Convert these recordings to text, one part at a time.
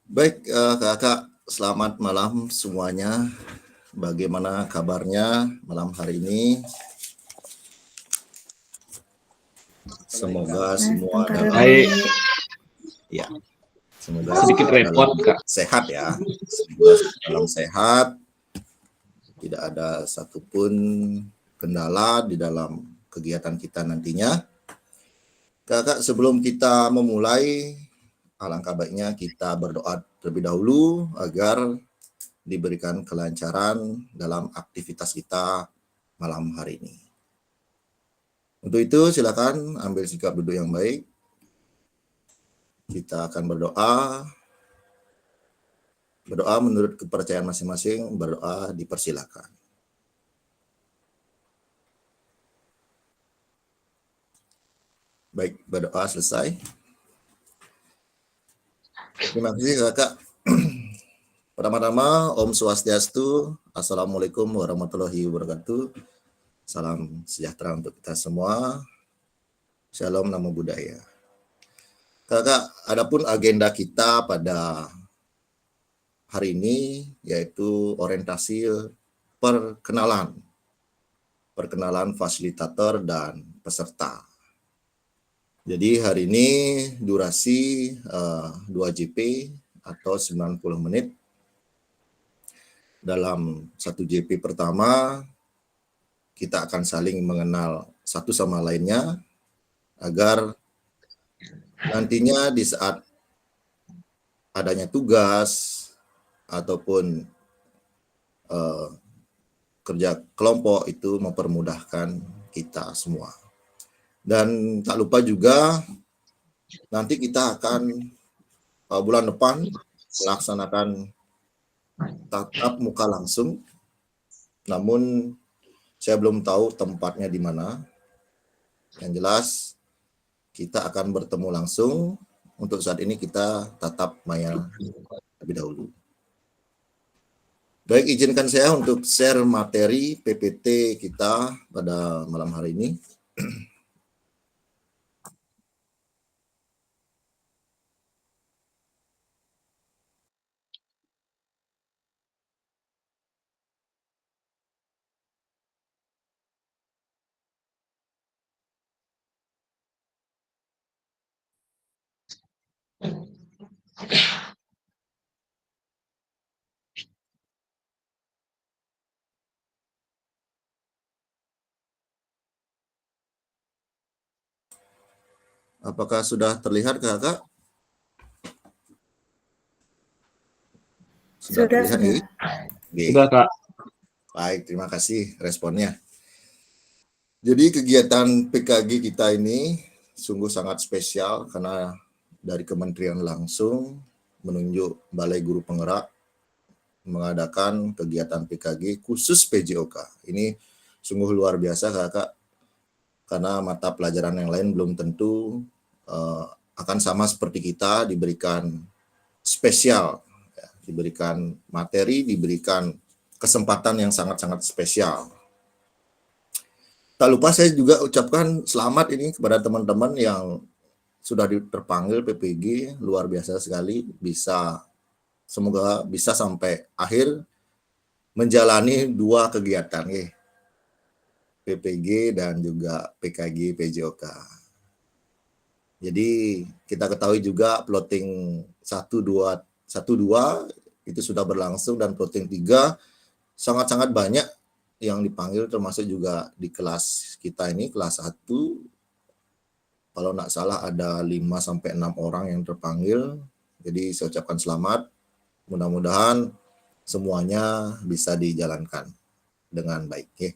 Baik, Kakak, selamat malam semuanya. Bagaimana kabarnya malam hari ini? Semoga semua dalam Baik, ya, semoga sedikit semua repot, dalam Kak. sehat ya. Semoga semua dalam sehat, tidak ada satupun kendala di dalam kegiatan kita nantinya. Kakak, sebelum kita memulai, alangkah baiknya kita berdoa terlebih dahulu agar diberikan kelancaran dalam aktivitas kita malam hari ini. Untuk itu silakan ambil sikap duduk yang baik. Kita akan berdoa. Berdoa menurut kepercayaan masing-masing, berdoa dipersilakan. Baik, berdoa selesai. Terima kasih Kakak. Pertama-tama, Om Swastiastu, Assalamualaikum warahmatullahi wabarakatuh. Salam sejahtera untuk kita semua. Shalom, namo buddhaya. Kakak, adapun agenda kita pada hari ini yaitu orientasi perkenalan fasilitator dan peserta. Jadi hari ini durasi 2 JP atau 90 menit. Dalam 1 JP pertama, kita akan saling mengenal satu sama lainnya agar nantinya di saat adanya tugas ataupun kerja kelompok itu mempermudahkan kita semua. Dan tak lupa juga nanti kita akan bulan depan melaksanakan tatap muka langsung. Namun saya belum tahu tempatnya di mana. Yang jelas kita akan bertemu langsung. Untuk saat ini kita tatap maya lebih dahulu. Baik, izinkan saya untuk share materi PPT kita pada malam hari ini. Apakah sudah terlihat, Kakak? Sudah terlihat, Sudah. Sudah, Kak. Baik, terima kasih responnya. Jadi kegiatan PKG kita ini sungguh sangat spesial karena dari kementerian langsung menunjuk Balai Guru Penggerak mengadakan kegiatan PKG khusus PJOK. Ini sungguh luar biasa, Kakak, karena mata pelajaran yang lain belum tentu akan sama seperti kita, diberikan spesial, ya, diberikan materi, diberikan kesempatan yang sangat-sangat spesial. Tak lupa saya juga ucapkan selamat ini kepada teman-teman yang sudah terpanggil PPG, luar biasa sekali, semoga bisa sampai akhir menjalani 2 kegiatan, PPG dan juga PKG PJOK. Jadi kita ketahui juga plotting 1, 2 itu sudah berlangsung dan plotting 3 sangat-sangat banyak yang dipanggil, termasuk juga di kelas kita ini, kelas 1. Kalau nggak salah ada 5-6 orang yang terpanggil. Jadi saya ucapkan selamat. Mudah-mudahan semuanya bisa dijalankan dengan baik.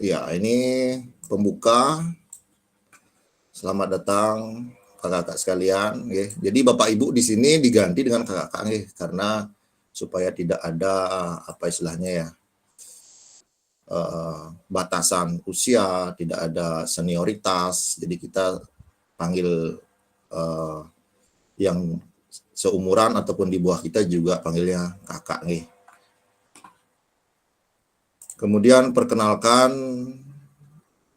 Ya, ini pembuka. Selamat datang kakak-kakak sekalian. Jadi Bapak Ibu di sini diganti dengan kakak-kakak karena supaya tidak ada apa istilahnya ya, batasan usia, tidak ada senioritas. Jadi kita panggil yang seumuran ataupun di bawah kita juga panggilnya kakak. Kemudian perkenalkan,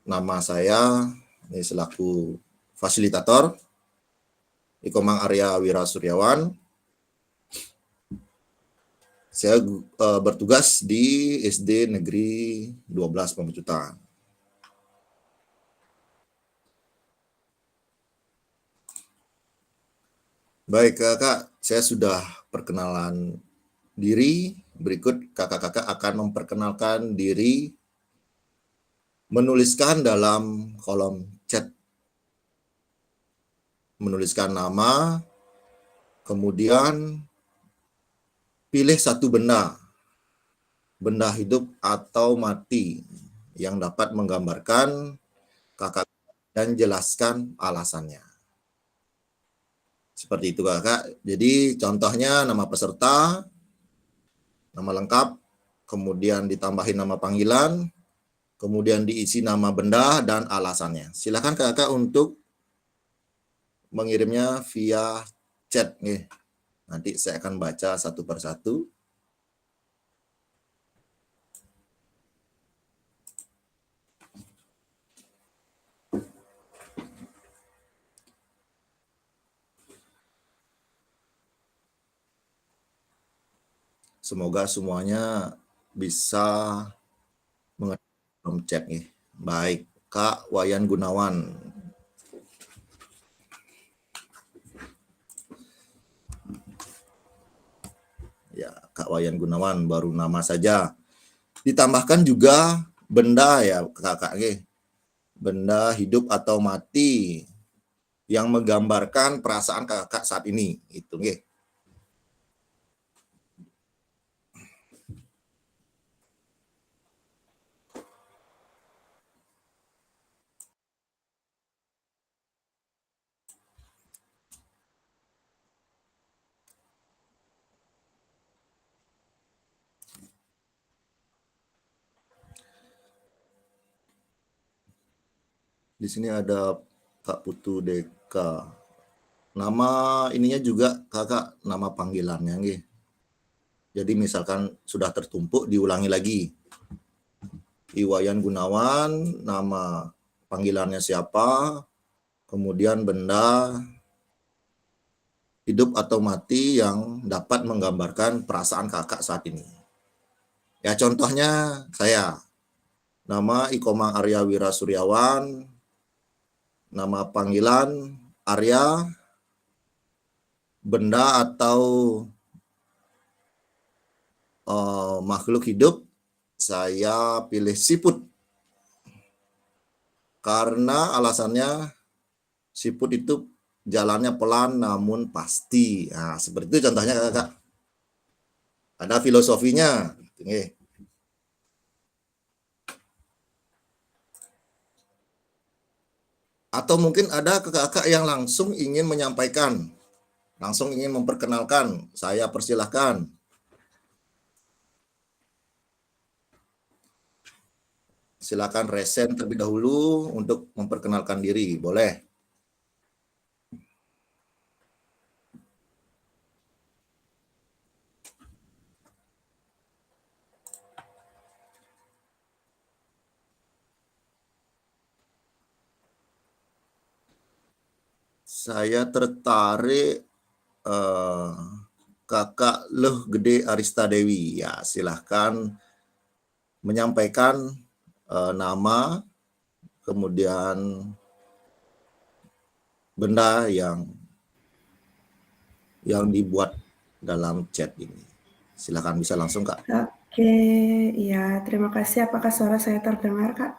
nama saya ini selaku fasilitator Ikomang Arya Wira Suryawan. Saya bertugas di SD Negeri 12 Pemecutan. Baik kakak, saya sudah perkenalan diri. Berikut kakak-kakak akan memperkenalkan diri, menuliskan dalam kolom chat, menuliskan nama, kemudian pilih satu benda hidup atau mati yang dapat menggambarkan kakak dan jelaskan alasannya. Seperti itu kakak. Jadi contohnya nama peserta, nama lengkap, kemudian ditambahin nama panggilan, kemudian diisi nama benda dan alasannya. Silakan kakak untuk mengirimnya via chat nih. Nanti saya akan baca satu persatu. Semoga semuanya bisa mengerti chat nih. Baik, Kak Wayan Gunawan. Ya, Kak Wayan Gunawan baru nama saja. Ditambahkan juga benda ya kakak nih. Benda hidup atau mati yang menggambarkan perasaan kakak saat ini. Itu nih. Di sini ada Kak Putu Deka. Nama ininya juga kakak, nama panggilannya nih. Jadi misalkan sudah tertumpuk diulangi lagi. Iwayan Gunawan, nama panggilannya siapa, kemudian benda hidup atau mati yang dapat menggambarkan perasaan kakak saat ini. Ya contohnya saya, nama Ikomang Arya Wira Suryawan, nama panggilan Arya, benda atau makhluk hidup, saya pilih siput. Karena alasannya siput itu jalannya pelan namun pasti. Nah, seperti itu contohnya kakak. Ada filosofinya. Atau mungkin ada kakak yang langsung ingin menyampaikan, langsung ingin memperkenalkan, saya persilahkan. Silakan resen terlebih dahulu untuk memperkenalkan diri, boleh. Saya tertarik kakak Leh Gede Arista Dewi. Ya, silahkan menyampaikan nama, kemudian benda yang dibuat dalam chat ini. Silakan bisa langsung Kak. Oke, ya terima kasih. Apakah suara saya terdengar Kak?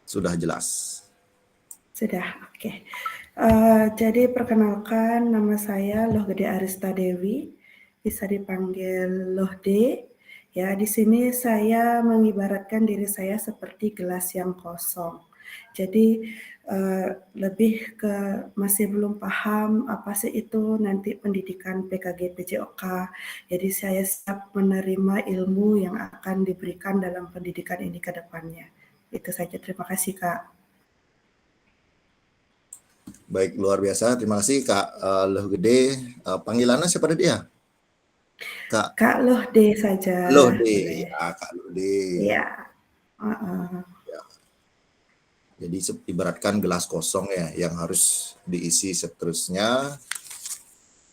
Sudah jelas. Sudah, oke. Jadi perkenalkan nama saya Loh Gede Arista Dewi, bisa dipanggil Loh D. Ya, di sini saya mengibaratkan diri saya seperti gelas yang kosong. Jadi lebih ke masih belum paham apa sih itu nanti pendidikan PKG PJOK. Jadi saya siap menerima ilmu yang akan diberikan dalam pendidikan ini ke depannya. Itu saja, terima kasih Kak. Baik, luar biasa. Terima kasih Kak Leh Gede. Panggilannya siapa dia? Kak Kak Lohde saja, Lode, boleh. ya Kak Lode. Iya, heeh. Ya, jadi ibaratkan gelas kosong ya, yang harus diisi seterusnya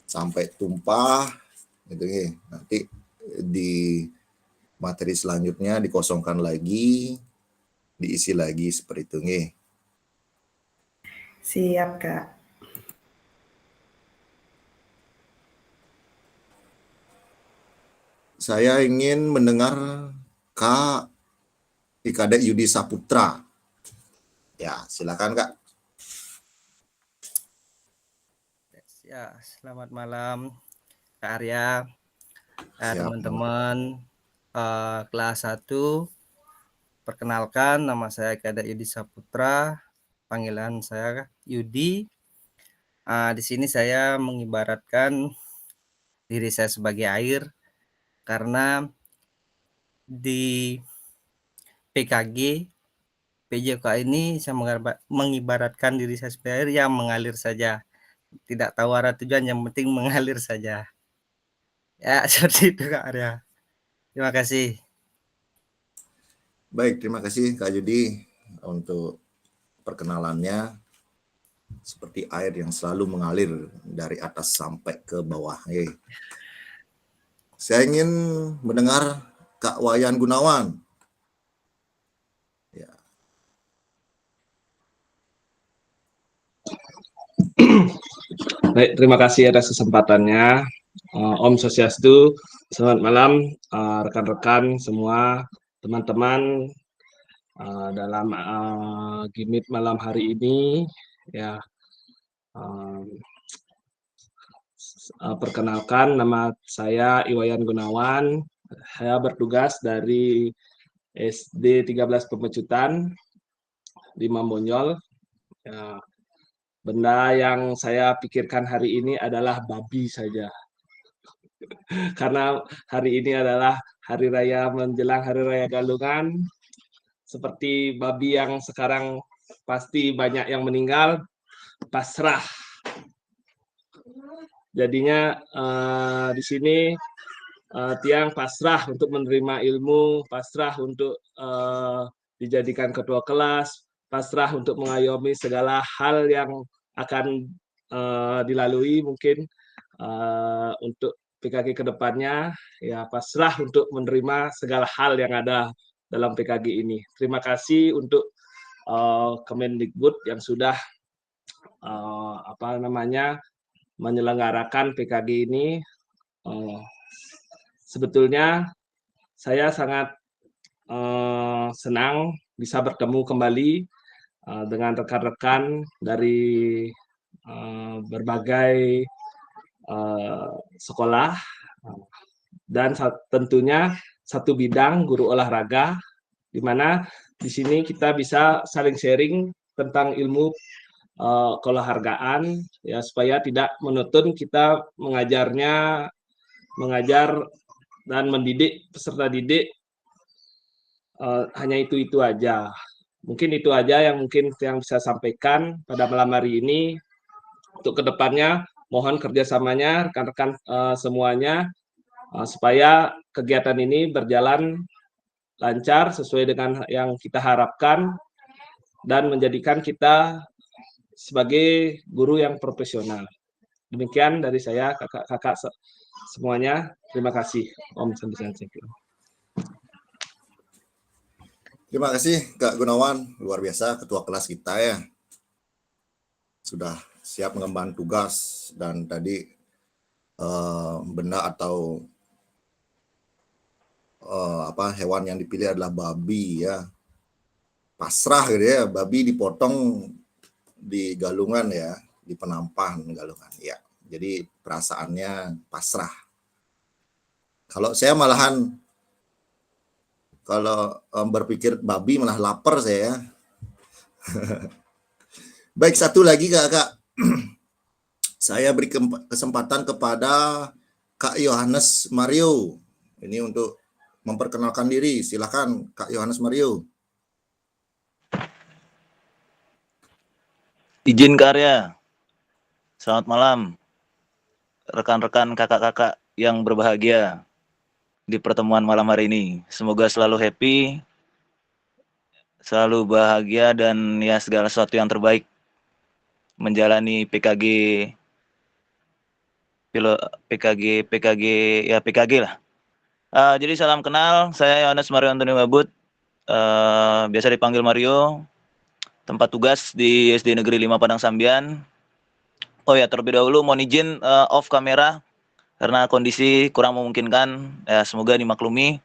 sampai tumpah, gitu ya. Nanti di materi selanjutnya dikosongkan lagi, diisi lagi seperti itu nih. Siap, Kak. Saya ingin mendengar Kak Ikade Yudi Saputra. Ya, silakan Kak. Ya, selamat malam Kak Arya, Siap. teman-teman kelas 1. Perkenalkan, nama saya Kada Yudi Saputra, panggilan saya Yudi. Di sini saya mengibaratkan diri saya sebagai air karena di PKG PJK ini saya mengibaratkan diri saya sebagai air yang mengalir saja. Tidak tahu arah tujuan, yang penting mengalir saja. Ya, seperti itu Kak Arya. Terima kasih. Baik, terima kasih Kak Yudi untuk perkenalannya. Seperti air yang selalu mengalir dari atas sampai ke bawah. Saya ingin mendengar Kak Wayan Gunawan. Ya. Baik, terima kasih atas kesempatannya. Om Swastiastu, selamat malam rekan-rekan semua, teman-teman dalam gimit malam hari ini. Ya, perkenalkan, nama saya Iwayan Gunawan. Saya bertugas dari SD 13 Pemecutan di Mambonyol. Ya, benda yang saya pikirkan hari ini adalah babi saja. Karena hari ini adalah hari raya menjelang hari raya Galungan. Seperti babi yang sekarang pasti banyak yang meninggal, pasrah. Jadinya di sini Tiang pasrah untuk menerima ilmu, pasrah untuk dijadikan ketua kelas, pasrah untuk mengayomi segala hal yang akan dilalui mungkin untuk PKG ke depannya, ya pasrah untuk menerima segala hal yang ada dalam PKG ini. Terima kasih untuk Kemendikbud yang sudah menyelenggarakan PKG ini. Sebetulnya saya sangat senang bisa bertemu kembali dengan rekan-rekan dari berbagai sekolah, dan tentunya satu bidang guru olahraga, di mana di sini kita bisa saling sharing tentang ilmu keolahragaan, ya, supaya tidak monoton kita mengajar dan mendidik peserta didik hanya itu aja. Mungkin itu aja yang bisa sampaikan pada malam hari ini. Untuk kedepannya mohon kerjasamanya rekan-rekan semuanya supaya kegiatan ini berjalan lancar sesuai dengan yang kita harapkan dan menjadikan kita sebagai guru yang profesional. Demikian dari saya, kakak-kakak semuanya. Terima kasih. Om Swastiastu. Terima kasih Kak Gunawan, luar biasa ketua kelas kita ya. Sudah siap mengemban tugas, dan tadi benda atau hewan yang dipilih adalah babi ya. Pasrah gitu ya, babi dipotong di galungan ya, di penampahan galungan ya. Jadi perasaannya pasrah. Kalau saya malahan berpikir babi malah lapar saya. Baik, satu lagi Kak. Saya beri kesempatan kepada Kak Yohanes Mario. Ini untuk memperkenalkan diri. Silakan Kak Yohanes Mario. Izin Kak Arya. Selamat malam rekan-rekan kakak-kakak yang berbahagia di pertemuan malam hari ini. Semoga selalu happy, selalu bahagia, dan ya segala sesuatu yang terbaik menjalani PKG PKG lah. Jadi salam kenal, saya Yohanes Mario Antoni Mabut, biasa dipanggil Mario, tempat tugas di SD Negeri 5 Padang Sambian. Oh ya, terlebih dahulu mohon izin off kamera karena kondisi kurang memungkinkan. Ya, semoga dimaklumi.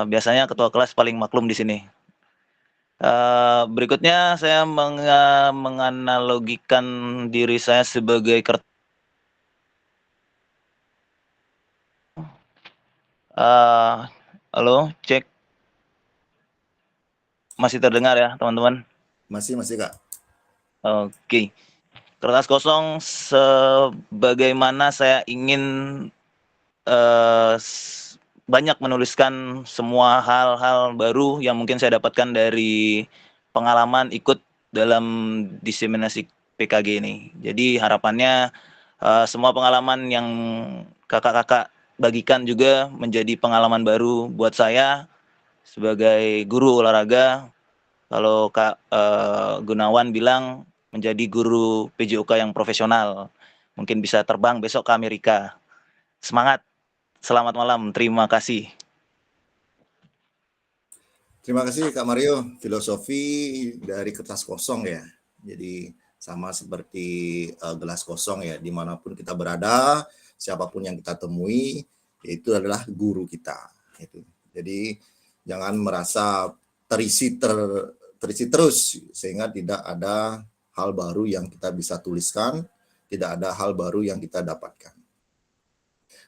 Biasanya ketua kelas paling maklum di sini. Berikutnya saya menganalogikan diri saya sebagai halo, cek. Masih terdengar ya, teman-teman? Masih Kak. Oke. Kertas kosong sebagaimana saya ingin banyak menuliskan semua hal-hal baru yang mungkin saya dapatkan dari pengalaman ikut dalam diseminasi PKG ini. Jadi harapannya semua pengalaman yang kakak-kakak bagikan juga menjadi pengalaman baru buat saya sebagai guru olahraga. Kalau Kak Gunawan bilang menjadi guru PJOK yang profesional, mungkin bisa terbang besok ke Amerika. Semangat, selamat malam, terima kasih. Terima kasih Kak Mario, filosofi dari kertas kosong ya. Jadi sama seperti gelas kosong ya, dimanapun kita berada, siapapun yang kita temui, itu adalah guru kita. Jadi jangan merasa terisi terus, sehingga tidak ada hal baru yang kita bisa tuliskan, tidak ada hal baru yang kita dapatkan.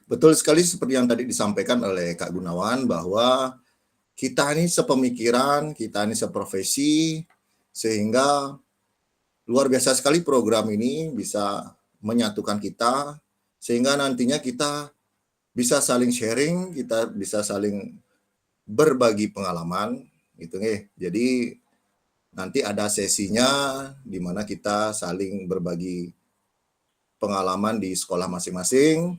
Betul sekali seperti yang tadi disampaikan oleh Kak Gunawan, bahwa kita ini sepemikiran, kita ini seprofesi, sehingga luar biasa sekali program ini bisa menyatukan kita, sehingga nantinya kita bisa saling sharing, kita bisa saling berbagi pengalaman, gitu nih. Jadi nanti ada sesinya di mana kita saling berbagi pengalaman di sekolah masing-masing,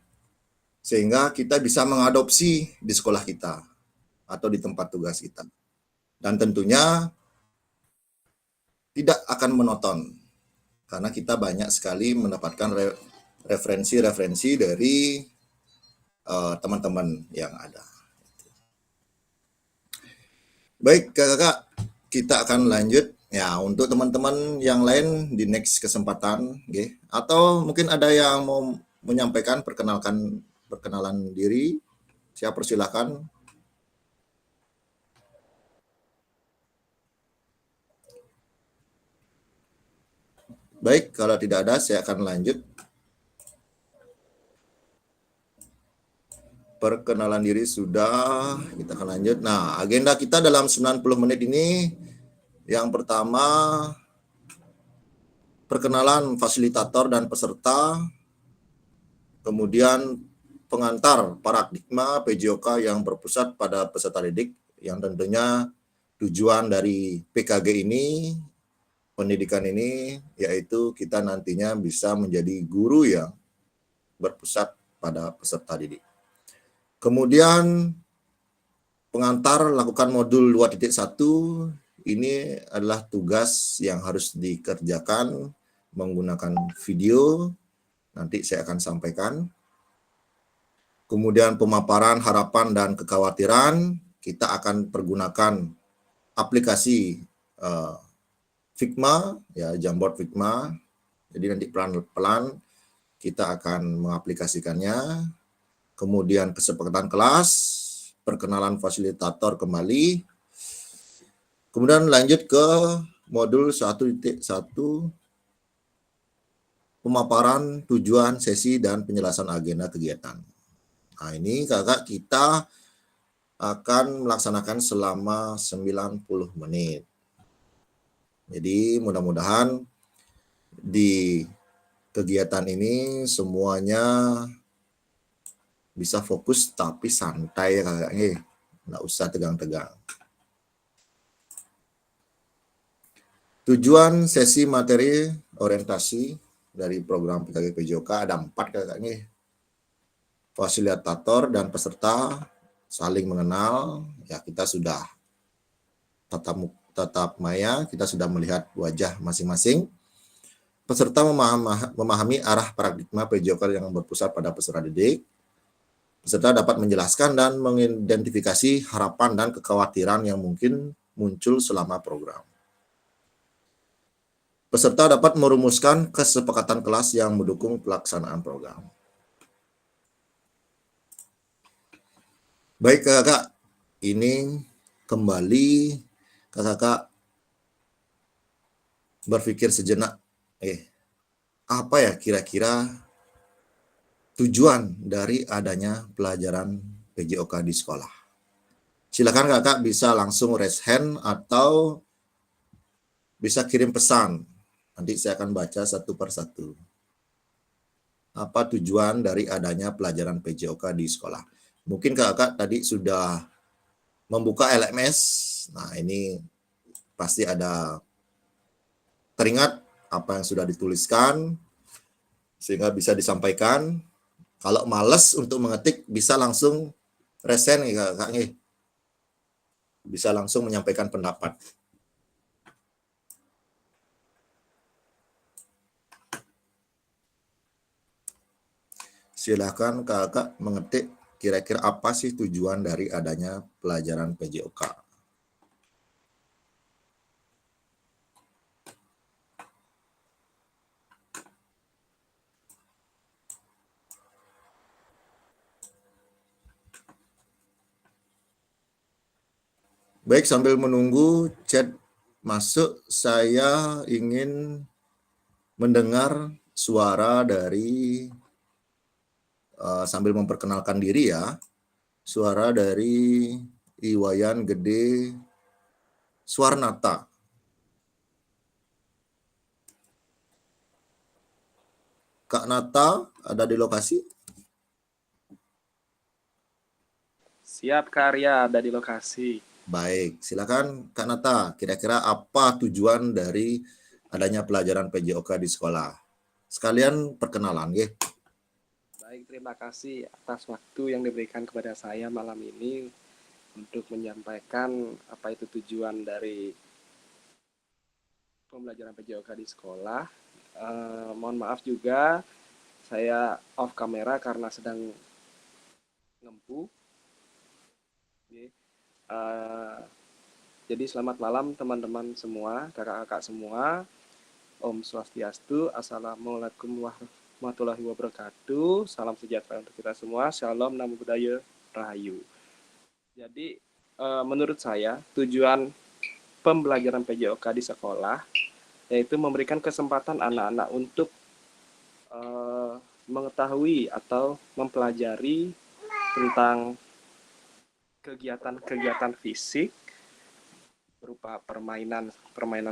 sehingga kita bisa mengadopsi di sekolah kita atau di tempat tugas kita. Dan tentunya tidak akan monoton, karena kita banyak sekali mendapatkan referensi-referensi dari teman-teman yang ada. Baik kakak, kita akan lanjut ya untuk teman-teman yang lain di next kesempatan, okay? Atau mungkin ada yang mau menyampaikan perkenalan diri, saya persilakan. Baik, kalau tidak ada, saya akan lanjut. Perkenalan diri sudah, kita akan lanjut. Nah, agenda kita dalam 90 menit ini, yang pertama, perkenalan fasilitator dan peserta, kemudian pengantar paradigma PJOK yang berpusat pada peserta didik, yang tentunya tujuan dari PKG ini, pendidikan ini, yaitu kita nantinya bisa menjadi guru yang berpusat pada peserta didik. Kemudian pengantar lakukan modul 2.1, ini adalah tugas yang harus dikerjakan menggunakan video, nanti saya akan sampaikan. Kemudian pemaparan harapan dan kekhawatiran, kita akan pergunakan aplikasi Figma, ya Jamboard Figma. Jadi nanti pelan-pelan kita akan mengaplikasikannya. Kemudian kesepakatan kelas, perkenalan fasilitator kembali. Kemudian lanjut ke modul 1.1, pemaparan tujuan sesi dan penjelasan agenda kegiatan. Nah ini kakak kita akan melaksanakan selama 90 menit. Jadi mudah-mudahan di kegiatan ini semuanya bisa fokus tapi santai kakaknya, nggak usah tegang-tegang. Tujuan sesi materi orientasi dari program PKG PJOK ada 4 kakaknya. fasilitator dan peserta saling mengenal. Ya, kita sudah tatap maya, kita sudah melihat wajah masing-masing. Peserta memahami arah paradigma PJOK yang berpusat pada peserta didik. Peserta dapat menjelaskan dan mengidentifikasi harapan dan kekhawatiran yang mungkin muncul selama program. Peserta dapat merumuskan kesepakatan kelas yang mendukung pelaksanaan program. Baik kakak, ini kembali kakak berpikir sejenak, apa ya kira-kira tujuan dari adanya pelajaran PJOK di sekolah? Silakan kakak bisa langsung raise hand atau bisa kirim pesan. Nanti saya akan baca satu persatu. Apa tujuan dari adanya pelajaran PJOK di sekolah? Mungkin kakak tadi sudah membuka LMS. Nah, ini pasti ada teringat apa yang sudah dituliskan sehingga bisa disampaikan. Kalau males untuk mengetik bisa langsung resen nih kakak nih. Bisa langsung menyampaikan pendapat. Silakan kakak mengetik kira-kira apa sih tujuan dari adanya pelajaran PJOK. Baik, sambil menunggu chat masuk, saya ingin mendengar suara dari sambil memperkenalkan diri ya, suara dari Iwayan Gede Suarnata. Kak Nata ada di lokasi? Siap, Karya ada di lokasi. Baik, silakan Kak Nata. Kira-kira apa tujuan dari adanya pelajaran PJOK di sekolah? Sekalian perkenalan, ya. Baik, terima kasih atas waktu yang diberikan kepada saya malam ini untuk menyampaikan apa itu tujuan dari pembelajaran PJOK di sekolah. Mohon maaf juga, saya off kamera karena sedang ngempu. Jadi selamat malam teman-teman semua, kakak-kakak semua. Om Swastiastu, Assalamualaikum warahmatullahi wabarakatuh. Salam sejahtera untuk kita semua. Shalom, Namo Buddhaya, Rahayu. Jadi menurut saya tujuan pembelajaran PJOK di sekolah yaitu memberikan kesempatan anak-anak untuk mengetahui atau mempelajari tentang kegiatan-kegiatan fisik berupa permainan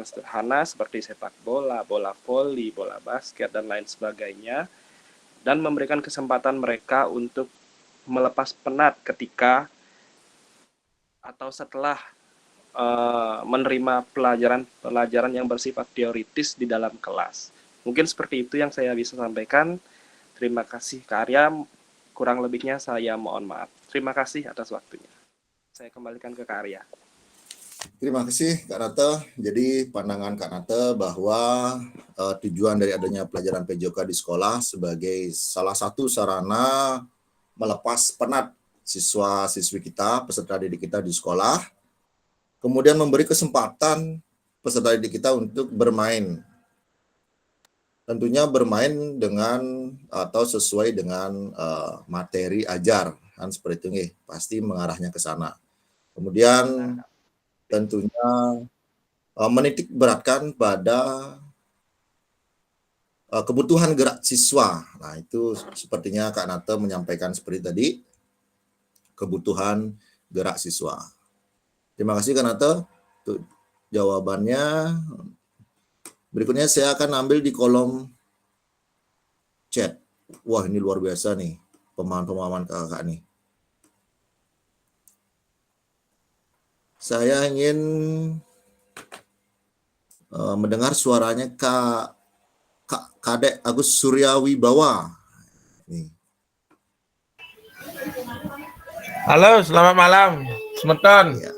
sederhana seperti sepak bola, bola voli, bola basket, dan lain sebagainya, dan memberikan kesempatan mereka untuk melepas penat ketika atau setelah menerima pelajaran yang bersifat teoritis di dalam kelas. Mungkin seperti itu yang saya bisa sampaikan. Terima kasih Karya, kurang lebihnya saya mohon maaf. Terima kasih atas waktunya. Saya kembalikan ke Karya. Terima kasih Kak Nata. Jadi pandangan Kak Nata bahwa tujuan dari adanya pelajaran PJOK di sekolah sebagai salah satu sarana melepas penat siswa-siswi kita, peserta didik kita di sekolah, kemudian memberi kesempatan peserta didik kita untuk bermain. Tentunya bermain dengan atau sesuai dengan materi ajar, kan seperti itu nih, pasti mengarahnya ke sana. Kemudian tentunya menitik beratkan pada kebutuhan gerak siswa. Nah, itu sepertinya Kak Nata menyampaikan seperti tadi, kebutuhan gerak siswa. Terima kasih Kak Nata untuk jawabannya. Berikutnya saya akan ambil di kolom chat. Wah, ini luar biasa nih, pemahaman kakak nih. Saya ingin mendengar suaranya Kadek Agus Suryawibawa. Nih. Halo, selamat malam, Semeton. Ya.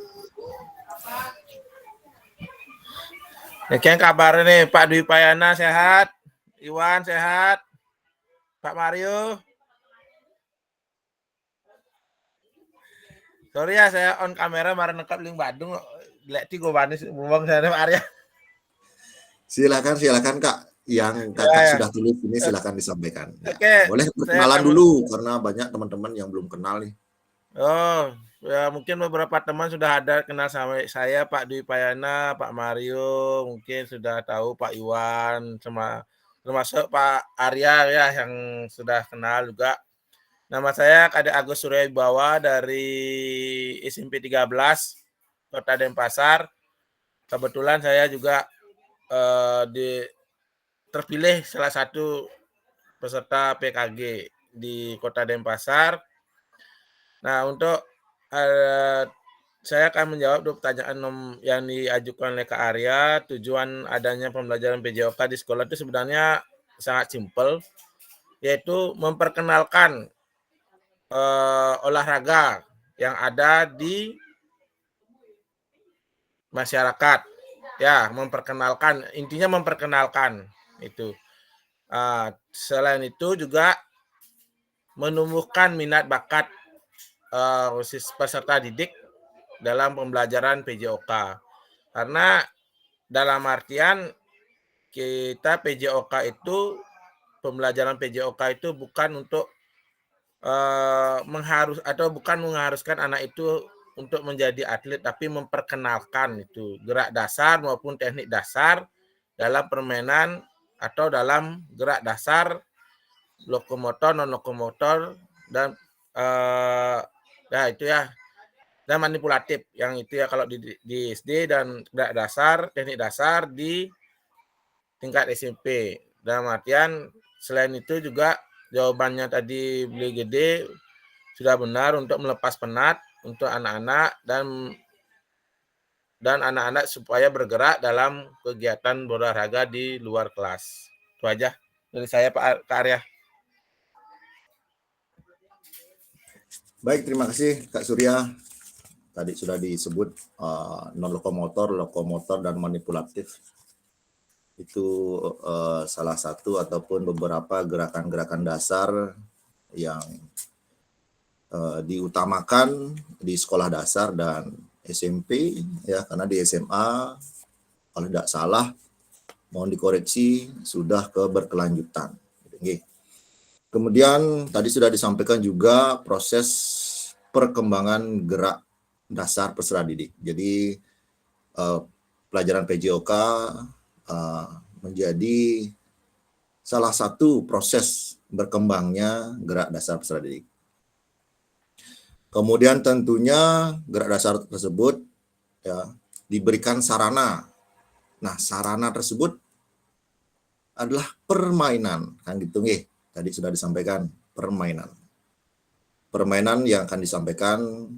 Yang kabar nih, Pak Dwi Payana sehat, Iwan sehat, Pak Mario. Sorry ya, saya on kamera marah nekap ling Badung. Lihat gue banis buang saya Pak Arya. Silakan Kak. Yang Kakak Ya. sudah tulis ini silakan disampaikan. Ya. Oke, Boleh perkenalan dulu karena banyak teman-teman yang belum kenal nih. Oh, ya mungkin beberapa teman sudah ada kenal sama saya, Pak Dwi Payana, Pak Mario, mungkin sudah tahu Pak Iwan, termasuk Pak Arya ya yang sudah kenal juga. Nama saya Kadek Agus Surya Wibawa dari SMP 13 Kota Denpasar. Kebetulan saya juga terpilih salah satu peserta PKG di Kota Denpasar. Nah, untuk saya akan menjawab dua pertanyaan yang diajukan oleh Kak Arya. Tujuan adanya pembelajaran PJOK di sekolah itu sebenarnya sangat simpel, yaitu memperkenalkan olahraga yang ada di masyarakat. Ya, intinya memperkenalkan itu. Selain itu juga menumbuhkan minat bakat peserta didik dalam pembelajaran PJOK. Karena dalam artian kita PJOK itu, pembelajaran PJOK itu bukan untuk bukan mengharuskan anak itu untuk menjadi atlet, tapi memperkenalkan itu gerak dasar maupun teknik dasar dalam permainan atau dalam gerak dasar lokomotor, non lokomotor dan ya itu ya, dan manipulatif yang itu ya kalau di SD, dan gerak dasar, teknik dasar di tingkat SMP. Dalam artian selain itu juga jawabannya tadi beli gede sudah benar untuk melepas penat untuk anak-anak dan anak-anak supaya bergerak dalam kegiatan berolahraga di luar kelas. Itu aja dari saya Pak Arya. Baik, terima kasih Kak Surya. Tadi sudah disebut non lokomotor, dan manipulatif. Itu salah satu ataupun beberapa gerakan-gerakan dasar yang diutamakan di sekolah dasar dan SMP ya, karena di SMA kalau tidak salah mohon dikoreksi sudah ke berkelanjutan. Kemudian tadi sudah disampaikan juga proses perkembangan gerak dasar peserta didik. Jadi pelajaran PJOK menjadi salah satu proses berkembangnya gerak dasar peserta didik. Kemudian tentunya gerak dasar tersebut ya diberikan sarana. Nah, sarana tersebut adalah permainan, kan gitu nggih. Tadi sudah disampaikan permainan. Permainan yang akan disampaikan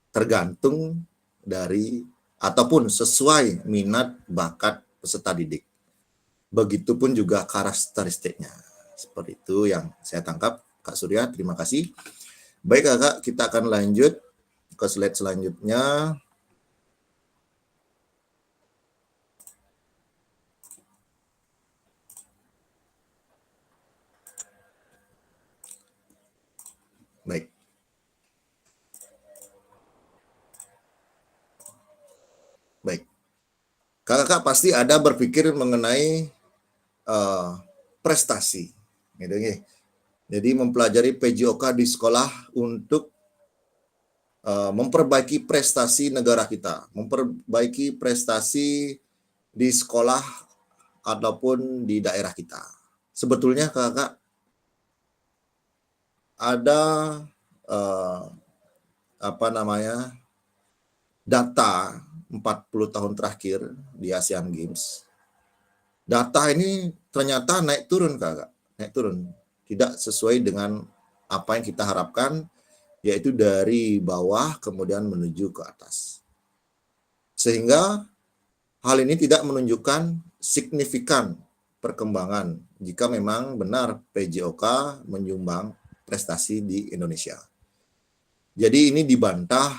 tergantung dari ataupun sesuai minat bakat peserta didik. Begitupun juga karakteristiknya. Seperti itu yang saya tangkap, Kak Surya. Terima kasih. Baik Kakak, kita akan lanjut ke slide selanjutnya. Baik. Baik. Kakak pasti ada berpikir mengenai prestasi. Gitu, ya. Jadi mempelajari PJOK di sekolah untuk memperbaiki prestasi negara kita, memperbaiki prestasi di sekolah ataupun di daerah kita. Sebetulnya Kakak ada data 40 tahun terakhir di Asian Games. Data ini ternyata naik turun Kakak, naik turun. Tidak sesuai dengan apa yang kita harapkan, yaitu dari bawah kemudian menuju ke atas. Sehingga hal ini tidak menunjukkan signifikan perkembangan jika memang benar PJOK menyumbang prestasi di Indonesia. Jadi ini dibantah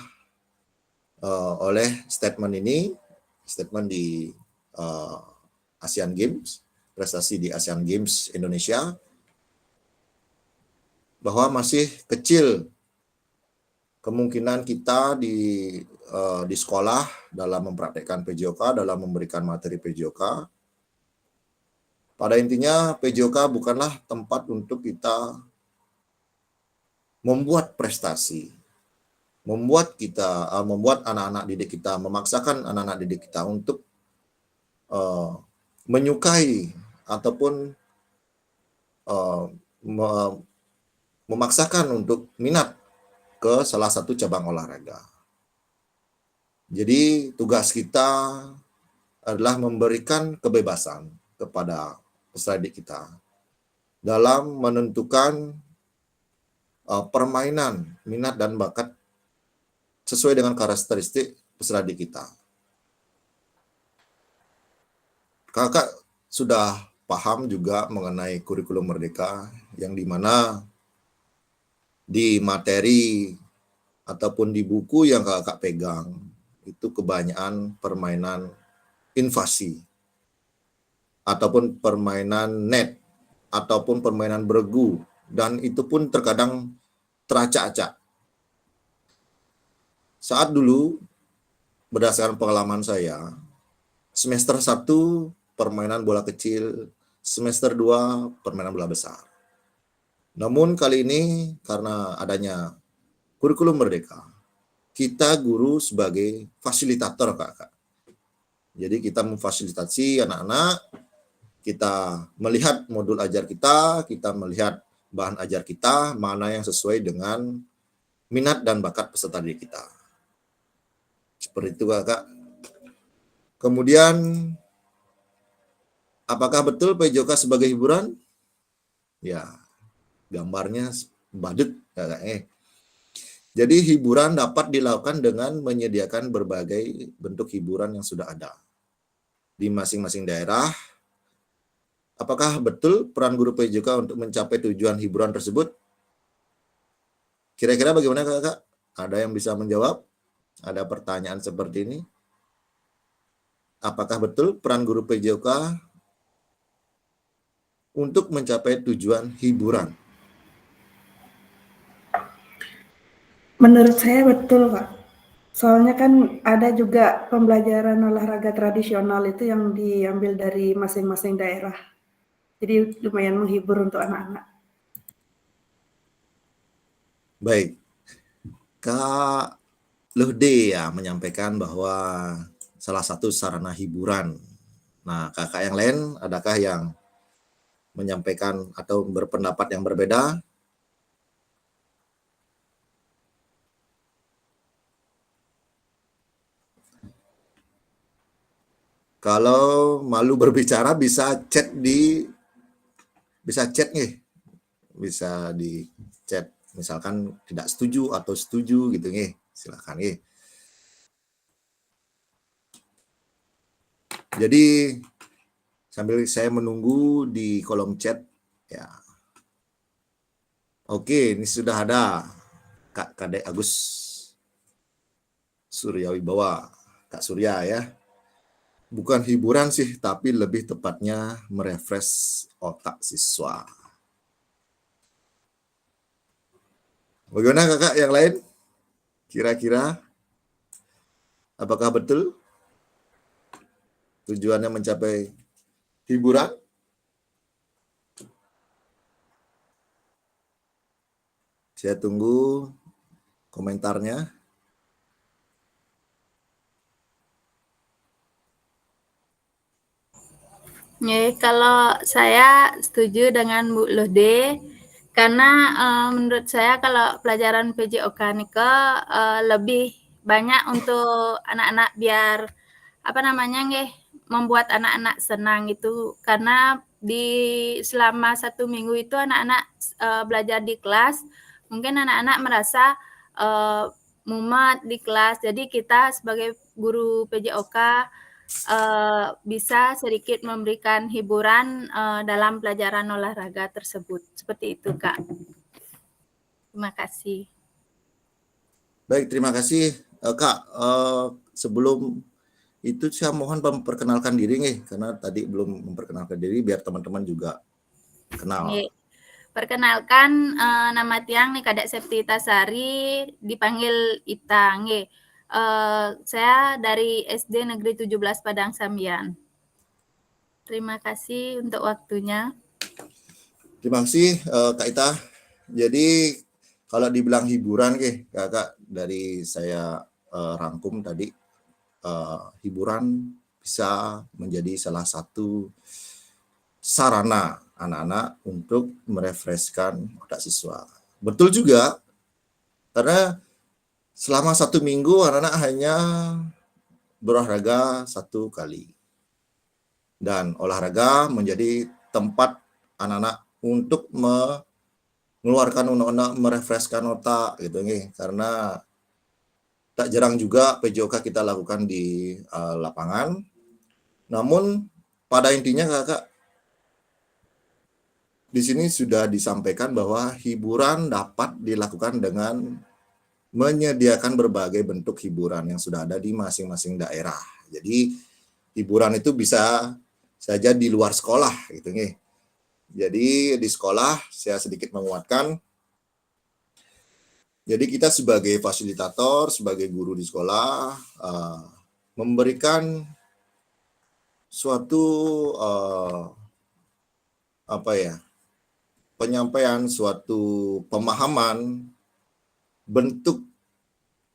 oleh statement di ASEAN Games, prestasi di ASEAN Games Indonesia, bahwa masih kecil kemungkinan kita di sekolah dalam mempraktekkan PJOK, dalam memberikan materi PJOK. Pada intinya PJOK bukanlah tempat untuk kita membuat prestasi, membuat anak-anak didik kita, memaksakan anak-anak didik kita untuk menyukai ataupun memaksakan untuk minat ke salah satu cabang olahraga. Jadi tugas kita adalah memberikan kebebasan kepada peserta didik kita dalam menentukan permainan, minat dan bakat sesuai dengan karakteristik peserta didik kita. Kakak sudah paham juga mengenai kurikulum Merdeka, yang dimana di materi ataupun di buku yang kakak pegang itu kebanyakan permainan invasi ataupun permainan net ataupun permainan bergu, dan itu pun terkadang teracak-acak. Saat dulu berdasarkan pengalaman saya, semester 1 permainan bola kecil, semester 2 permainan bola besar. Namun kali ini karena adanya kurikulum Merdeka, kita guru sebagai fasilitator, kakak. Jadi kita memfasilitasi anak-anak, kita melihat modul ajar kita melihat bahan ajar kita, mana yang sesuai dengan minat dan bakat peserta didik kita. Seperti itu, kakak. Kemudian, apakah betul PJOK sebagai hiburan? Ya, gambarnya badut, kakak. Jadi hiburan dapat dilakukan dengan menyediakan berbagai bentuk hiburan yang sudah ada di masing-masing daerah. Apakah betul peran guru PJOK untuk mencapai tujuan hiburan tersebut? Kira-kira bagaimana, kakak? Ada yang bisa menjawab? Ada pertanyaan seperti ini? Apakah betul peran guru PJOK untuk mencapai tujuan hiburan? Menurut saya betul, Pak. Soalnya kan ada juga pembelajaran olahraga tradisional itu yang diambil dari masing-masing daerah. Jadi lumayan menghibur untuk anak-anak. Baik. Kak Lohde ya menyampaikan bahwa salah satu sarana hiburan. Nah, kakak yang lain adakah yang menyampaikan atau berpendapat yang berbeda? Kalau malu berbicara bisa chat nih, bisa di chat, misalkan tidak setuju atau setuju gitu nih, silakan nih. Jadi sambil saya menunggu di kolom chat ya. Oke, ini sudah ada Kak Kadek Agus Suryawibawa, Kak Surya ya. Bukan hiburan sih, tapi lebih tepatnya merefresh otak siswa. Bagaimana kakak yang lain? Kira-kira apakah betul tujuannya mencapai hiburan? Saya tunggu komentarnya. Kalau saya setuju dengan Bu Lode, karena menurut saya kalau pelajaran PJOK Nike lebih banyak untuk anak-anak biar membuat anak-anak senang itu, karena selama 1 minggu itu anak-anak belajar di kelas, mungkin anak-anak merasa mumet di kelas, jadi kita sebagai guru PJOK bisa sedikit memberikan hiburan dalam pelajaran olahraga tersebut. Seperti itu, Kak. Terima kasih. Baik, terima kasih Kak. Sebelum itu saya mohon memperkenalkan diri nih, karena tadi belum memperkenalkan diri biar teman-teman juga kenal. Nggih. Perkenalkan nama tiang nih Kadek Septi Tasari, dipanggil Ita. Nggih. Saya dari SD Negeri 17 Padang Sambian. Terima kasih untuk waktunya. Terima kasih Kak Ita. Jadi kalau dibilang hiburan Kakak, dari saya rangkum tadi, hiburan bisa menjadi salah satu sarana anak-anak untuk merefreshkan otak siswa. Betul juga, karena selama 1 minggu anak-anak hanya berolahraga 1 kali. Dan olahraga menjadi tempat anak-anak untuk mengeluarkan unek-unek, merefreshkan otak gitu nih. Karena tak jarang juga PJOK kita lakukan di lapangan. Namun pada intinya Kakak, di sini sudah disampaikan bahwa hiburan dapat dilakukan dengan menyediakan berbagai bentuk hiburan yang sudah ada di masing-masing daerah. Jadi hiburan itu bisa saja di luar sekolah gitu nih. Jadi di sekolah saya sedikit menguatkan. Jadi kita sebagai fasilitator, sebagai guru di sekolah memberikan suatu penyampaian, suatu pemahaman bentuk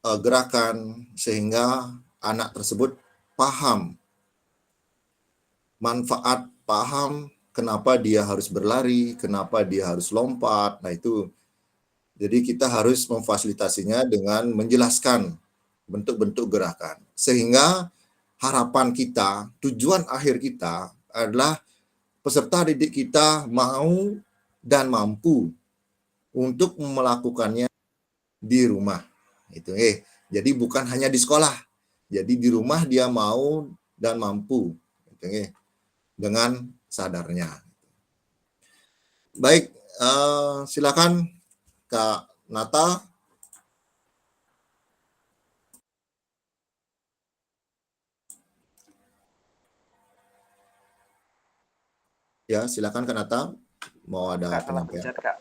gerakan sehingga anak tersebut paham manfaat, paham kenapa dia harus berlari, kenapa dia harus lompat. Nah itu, jadi kita harus memfasilitasinya dengan menjelaskan bentuk-bentuk gerakan. Sehingga harapan kita, tujuan akhir kita adalah peserta didik kita mau dan mampu untuk melakukannya di rumah. Itu jadi bukan hanya di sekolah. Jadi di rumah dia mau dan mampu. Itu dengan sadarnya. Baik, silakan Kak Nata. Ya, silakan Kak Nata. Mau ada penyampaian? Kepencet, Kak.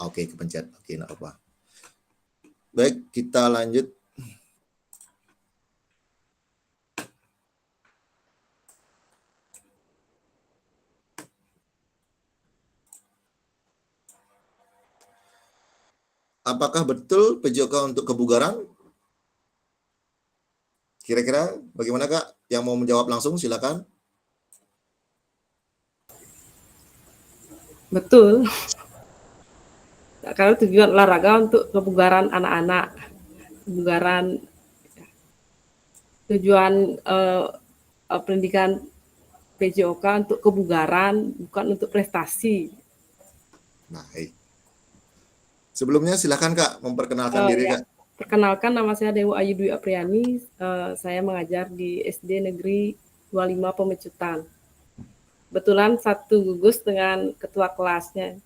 Oke, kepencet. Oke, enggak apa. Baik, kita lanjut. Apakah betul PJOK untuk kebugaran? Kira-kira bagaimana Kak? Yang mau menjawab langsung silakan. Betul. Karena tujuan olahraga untuk kebugaran anak-anak. Kebugaran, tujuan pendidikan PJOK untuk kebugaran, bukan untuk prestasi. Baik. Sebelumnya silakan Kak memperkenalkan diri Kak. Perkenalkan, nama saya Dewa Ayu Dwi Apriani. Saya mengajar di SD Negeri 25 Pemecutan. Kebetulan satu gugus dengan ketua kelasnya.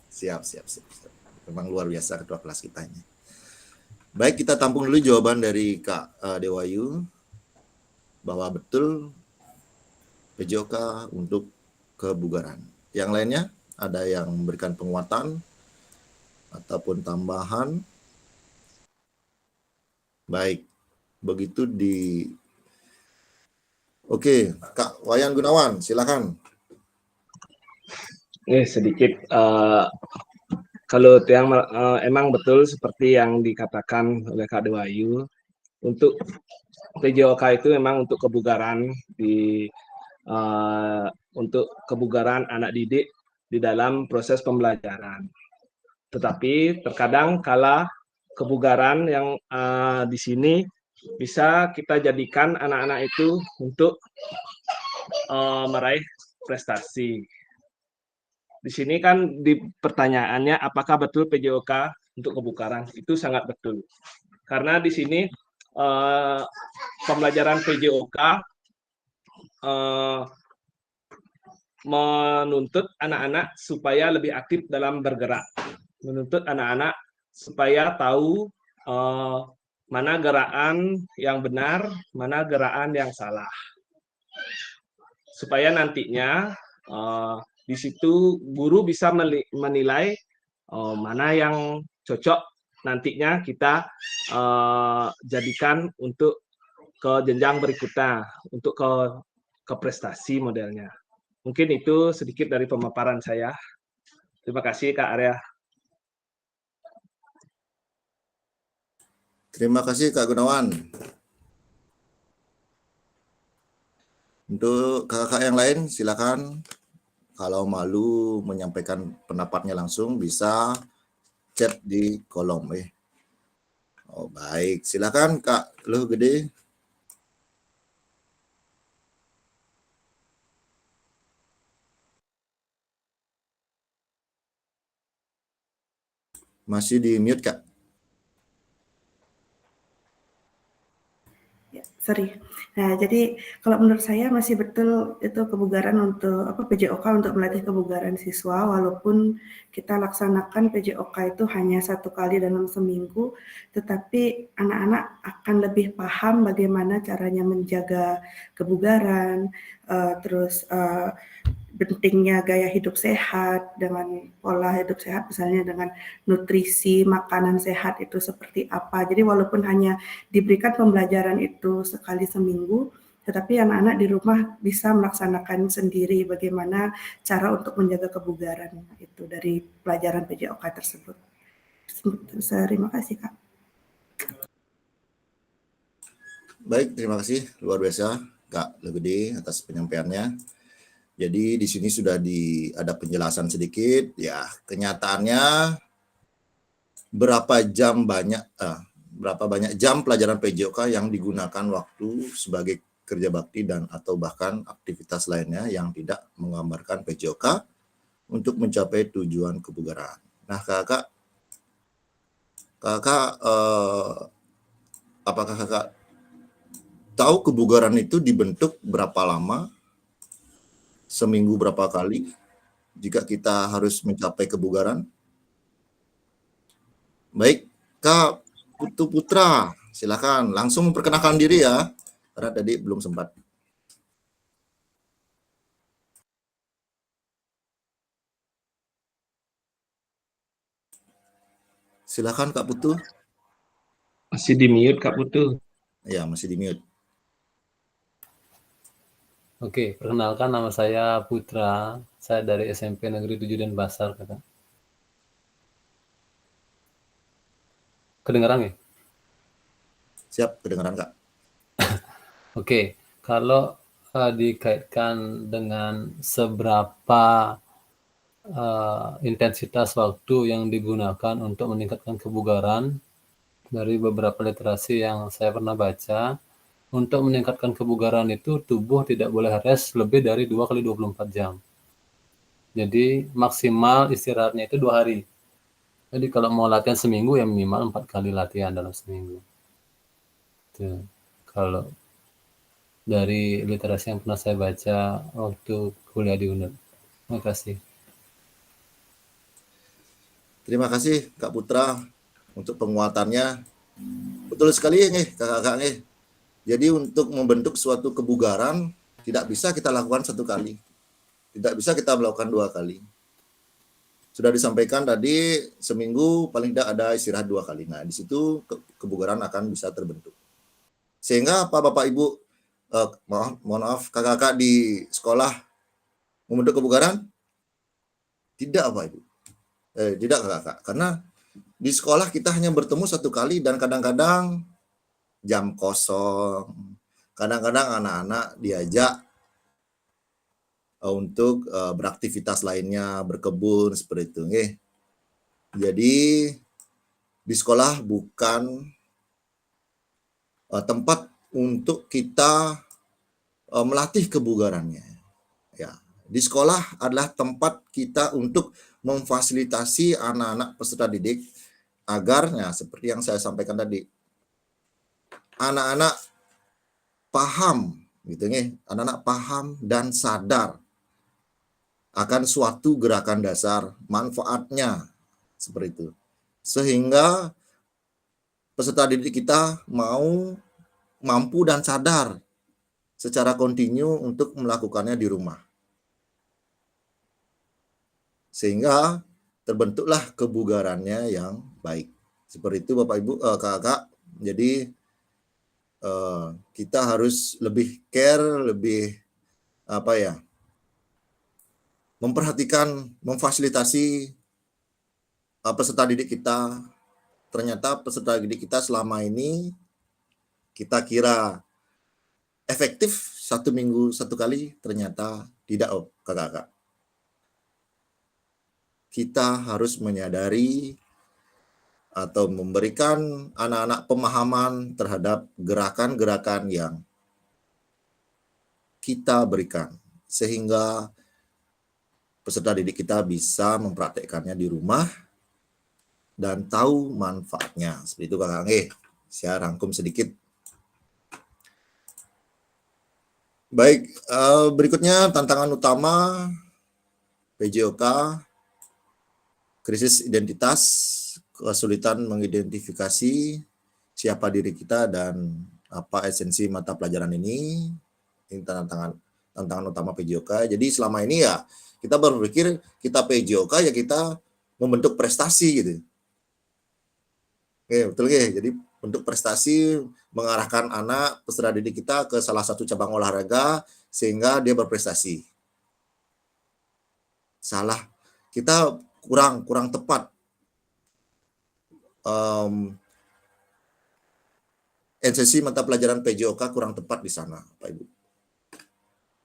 Siap. Memang luar biasa ketua kelas kita ini. Baik, kita tampung dulu jawaban dari Kak Dewa Ayu bahwa betul PJOK untuk kebugaran. Yang lainnya ada yang memberikan penguatan ataupun tambahan. Baik, begitu di... Oke, Kak Wayan Gunawan, silakan. Sedikit, kalau Tiang emang betul seperti yang dikatakan oleh Kak Dewayu, untuk PJOK itu memang untuk kebugaran untuk kebugaran anak didik di dalam proses pembelajaran. Tetapi terkadang kala kebugaran yang di sini bisa kita jadikan anak-anak itu untuk meraih prestasi. Di sini kan di pertanyaannya apakah betul PJOK untuk kebugaran? Itu sangat betul. Karena di sini pembelajaran PJOK menuntut anak-anak supaya lebih aktif dalam bergerak, menuntut anak-anak supaya tahu mana gerakan yang benar, mana gerakan yang salah. Supaya nantinya di situ guru bisa menilai mana yang cocok nantinya kita jadikan untuk ke jenjang berikutnya, untuk ke prestasi modelnya. Mungkin itu sedikit dari pemaparan saya. Terima kasih Kak Arya. Terima kasih Kak Gunawan. Untuk kakak yang lain silakan, kalau malu menyampaikan pendapatnya langsung bisa chat di kolom. Oh baik, silakan Kak Luh Gede. Masih di mute Kak. Ya, sorry. Nah, jadi kalau menurut saya masih betul itu kebugaran untuk PJOK untuk melatih kebugaran siswa, walaupun kita laksanakan PJOK itu hanya 1 kali dalam seminggu, tetapi anak-anak akan lebih paham bagaimana caranya menjaga kebugaran, terus pentingnya gaya hidup sehat dengan pola hidup sehat, misalnya dengan nutrisi, makanan sehat itu seperti apa. Jadi walaupun hanya diberikan pembelajaran itu sekali seminggu, tetapi anak-anak di rumah bisa melaksanakan sendiri bagaimana cara untuk menjaga kebugaran itu dari pelajaran PJOK tersebut. Terima kasih Kak. Baik, terima kasih luar biasa Kak Legede atas penyampaiannya. Jadi di sini sudah ada penjelasan sedikit, ya kenyataannya berapa banyak jam pelajaran PJOK yang digunakan waktu sebagai kerja bakti dan atau bahkan aktivitas lainnya yang tidak menggambarkan PJOK untuk mencapai tujuan kebugaran. Nah kakak apakah kakak tahu kebugaran itu dibentuk berapa lama? Seminggu berapa kali jika kita harus mencapai kebugaran? Baik, Kak Putu Putra, silakan langsung memperkenalkan diri ya, karena tadi belum sempat. Silakan Kak Putu. Masih di mute Kak Putu. Ya, masih di mute. Oke, perkenalkan nama saya Putra. Saya dari SMP Negeri 7 Denpasar, Kakak. Kedengaran ya? Siap, kedengaran Kak. Oke, kalau dikaitkan dengan seberapa intensitas waktu yang digunakan untuk meningkatkan kebugaran, dari beberapa literasi yang saya pernah baca, untuk meningkatkan kebugaran itu tubuh tidak boleh rest lebih dari 2 kali 24 jam. Jadi maksimal istirahatnya itu 2 hari. Jadi kalau mau latihan seminggu ya minimal 4 kali latihan dalam seminggu. Itu kalau dari literasi yang pernah saya baca waktu kuliah di UNED. Terima kasih. Terima kasih Kak Putra untuk penguatannya. Betul sekali nih kakak-kakak nih. Jadi untuk membentuk suatu kebugaran tidak bisa kita lakukan 1 kali. Tidak bisa kita melakukan 2 kali. Sudah disampaikan tadi seminggu paling tidak ada istirahat 2 kali. Nah, di situ kebugaran akan bisa terbentuk. Sehingga apa Bapak Ibu, mohon maaf kakak-kakak di sekolah membentuk kebugaran? Tidak Bapak Ibu. Tidak kakak-kakak. Karena di sekolah kita hanya bertemu 1 kali dan kadang-kadang jam kosong. Kadang-kadang anak-anak diajak untuk beraktivitas lainnya, berkebun seperti itu. Jadi di sekolah bukan tempat untuk kita melatih kebugarannya. Ya, di sekolah adalah tempat kita untuk memfasilitasi anak-anak peserta didik agar, ya, seperti yang saya sampaikan tadi, anak-anak paham, gitu nih, anak-anak paham dan sadar akan suatu gerakan dasar, manfaatnya, seperti itu. sehingga peserta didik kita mampu dan sadar secara kontinu untuk melakukannya di rumah. Sehingga terbentuklah kebugarannya yang baik. Seperti itu Bapak Ibu, Kakak. Jadi kita harus lebih care, lebih memperhatikan, memfasilitasi peserta didik kita. Ternyata peserta didik kita selama ini kita kira efektif 1 minggu 1 kali, ternyata tidak, Kakak. Kita harus menyadari atau memberikan anak-anak pemahaman terhadap gerakan-gerakan yang kita berikan, sehingga peserta didik kita bisa mempraktekkannya di rumah dan tahu manfaatnya. Seperti itu Kakak. Saya rangkum sedikit. Baik, berikutnya tantangan utama PJOK, krisis identitas, kesulitan mengidentifikasi siapa diri kita dan apa esensi mata pelajaran ini. Ini tantangan utama PJOK. Jadi selama ini ya kita berpikir kita PJOK ya kita membentuk prestasi gitu. Oke, betul ya. Jadi untuk prestasi mengarahkan anak peserta didik kita ke salah satu cabang olahraga sehingga dia berprestasi. Salah. Kita kurang tepat. Esensi mata pelajaran PJOK kurang tepat di sana, Pak Ibu.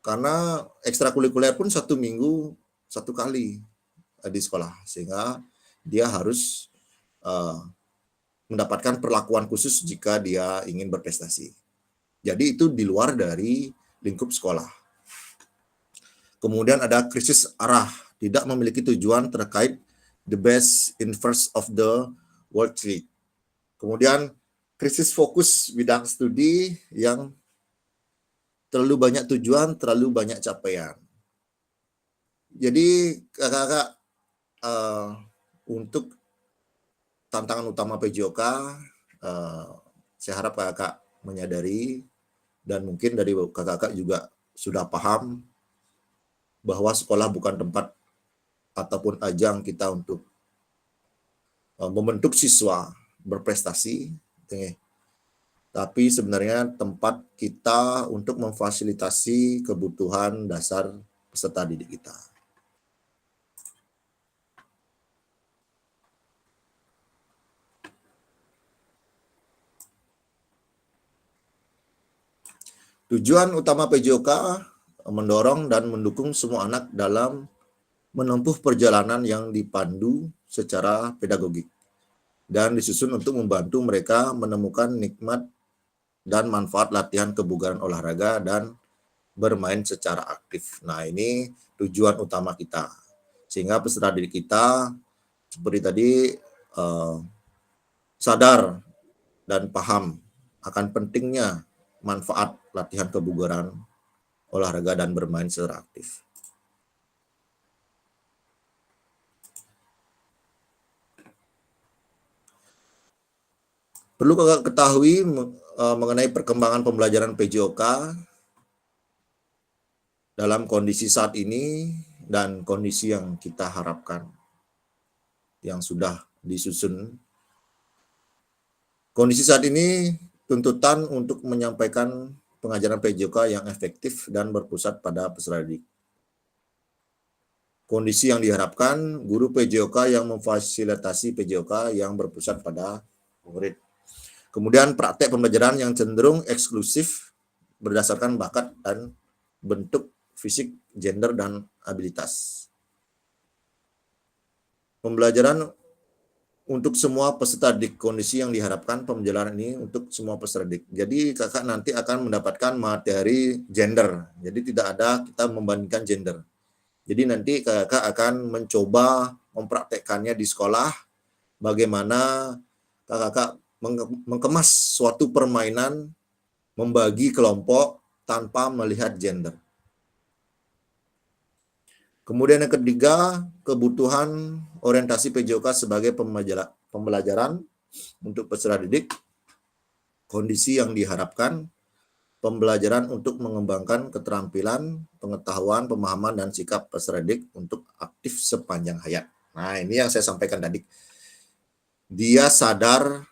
Karena ekstrakurikuler pun 1 minggu 1 kali di sekolah, sehingga dia harus mendapatkan perlakuan khusus jika dia ingin berprestasi. Jadi itu di luar dari lingkup sekolah. Kemudian ada krisis arah, tidak memiliki tujuan terkait the best interest of the world league. Kemudian krisis fokus bidang studi yang terlalu banyak tujuan, terlalu banyak capaian. Jadi kakak-kakak untuk tantangan utama PJOK, saya harap kakak menyadari dan mungkin dari kakak juga sudah paham bahwa sekolah bukan tempat ataupun ajang kita untuk membentuk siswa berprestasi, tapi sebenarnya tempat kita untuk memfasilitasi kebutuhan dasar peserta didik kita. Tujuan utama PJOK mendorong dan mendukung semua anak dalam menempuh perjalanan yang dipandu secara pedagogik dan disusun untuk membantu mereka menemukan nikmat dan manfaat latihan kebugaran olahraga dan bermain secara aktif. Nah, ini tujuan utama kita. Sehingga peserta didik kita seperti tadi sadar dan paham akan pentingnya manfaat latihan kebugaran olahraga dan bermain secara aktif. Perlu kakak ketahui mengenai perkembangan pembelajaran PJOK dalam kondisi saat ini dan kondisi yang kita harapkan yang sudah disusun. Kondisi saat ini tuntutan untuk menyampaikan pengajaran PJOK yang efektif dan berpusat pada peserta didik. Kondisi yang diharapkan guru PJOK yang memfasilitasi PJOK yang berpusat pada murid. Kemudian praktek pembelajaran yang cenderung eksklusif berdasarkan bakat dan bentuk fisik, gender, dan abilitas. Pembelajaran untuk semua peserta didik, kondisi yang diharapkan pembelajaran ini untuk semua peserta didik. Jadi kakak nanti akan mendapatkan materi gender. Jadi tidak ada kita membandingkan gender. Jadi nanti kakak akan mencoba mempraktekkannya di sekolah, bagaimana kakak mengemas suatu permainan, membagi kelompok tanpa melihat gender. Kemudian yang ketiga, kebutuhan orientasi PJOK sebagai pembelajaran untuk peserta didik, kondisi yang diharapkan, pembelajaran untuk mengembangkan keterampilan, pengetahuan, pemahaman, dan sikap peserta didik untuk aktif sepanjang hayat. Nah, ini yang saya sampaikan tadi. Dia sadar,